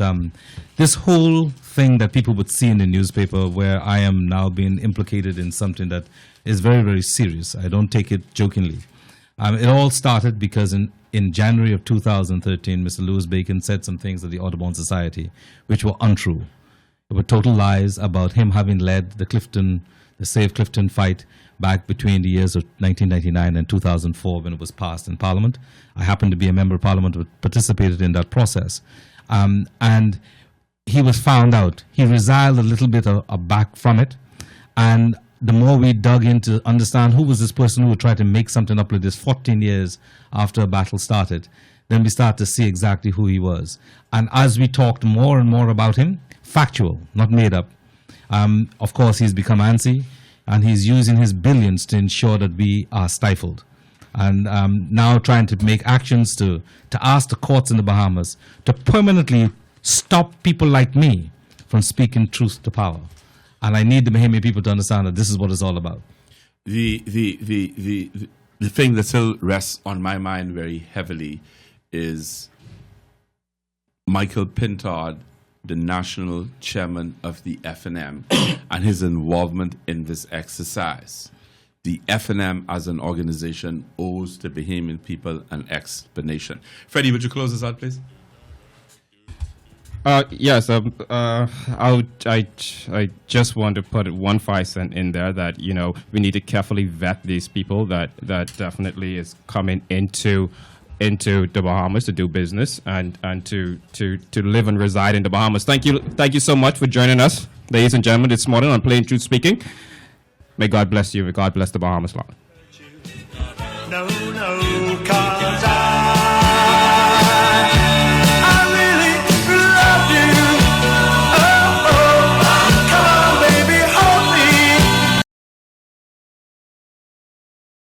this whole thing that people would see in the newspaper where I am now being implicated in something that is very, very serious. I don't take it jokingly. It all started because in January of 2013, Mr. Louis Bacon said some things at the Audubon Society which were untrue. They were total lies about him having led the Save Clifton fight back between the years of 1999 and 2004 when it was passed in Parliament. I happened to be a member of Parliament who participated in that process. And he was found out. He resigned a little bit back from it. And the more we dug in to understand who was this person who would try to make something up like this 14 years after a battle started, then we start to see exactly who he was. And as we talked more and more about him, factual, not made up, of course he's become antsy, and he's using his billions to ensure that we are stifled. And now trying to make actions to ask the courts in the Bahamas to permanently stop people like me from speaking truth to power. And I need the Bahamian people to understand that this is what it's all about. The thing that still rests on my mind very heavily is Michael Pintard, the national chairman of the FNM, and his involvement in this exercise. The FNM as an organization owes the Bahamian people an explanation. Freddie, would you close us out, please? Yes, I just want to put 1 5 cent in there that, we need to carefully vet these people that definitely is coming into the Bahamas to do business and to live and reside in the Bahamas. Thank you so much for joining us, ladies and gentlemen, this morning on Plain Truth Speaking. May God bless you. May God bless the Bahamas, Lord. No,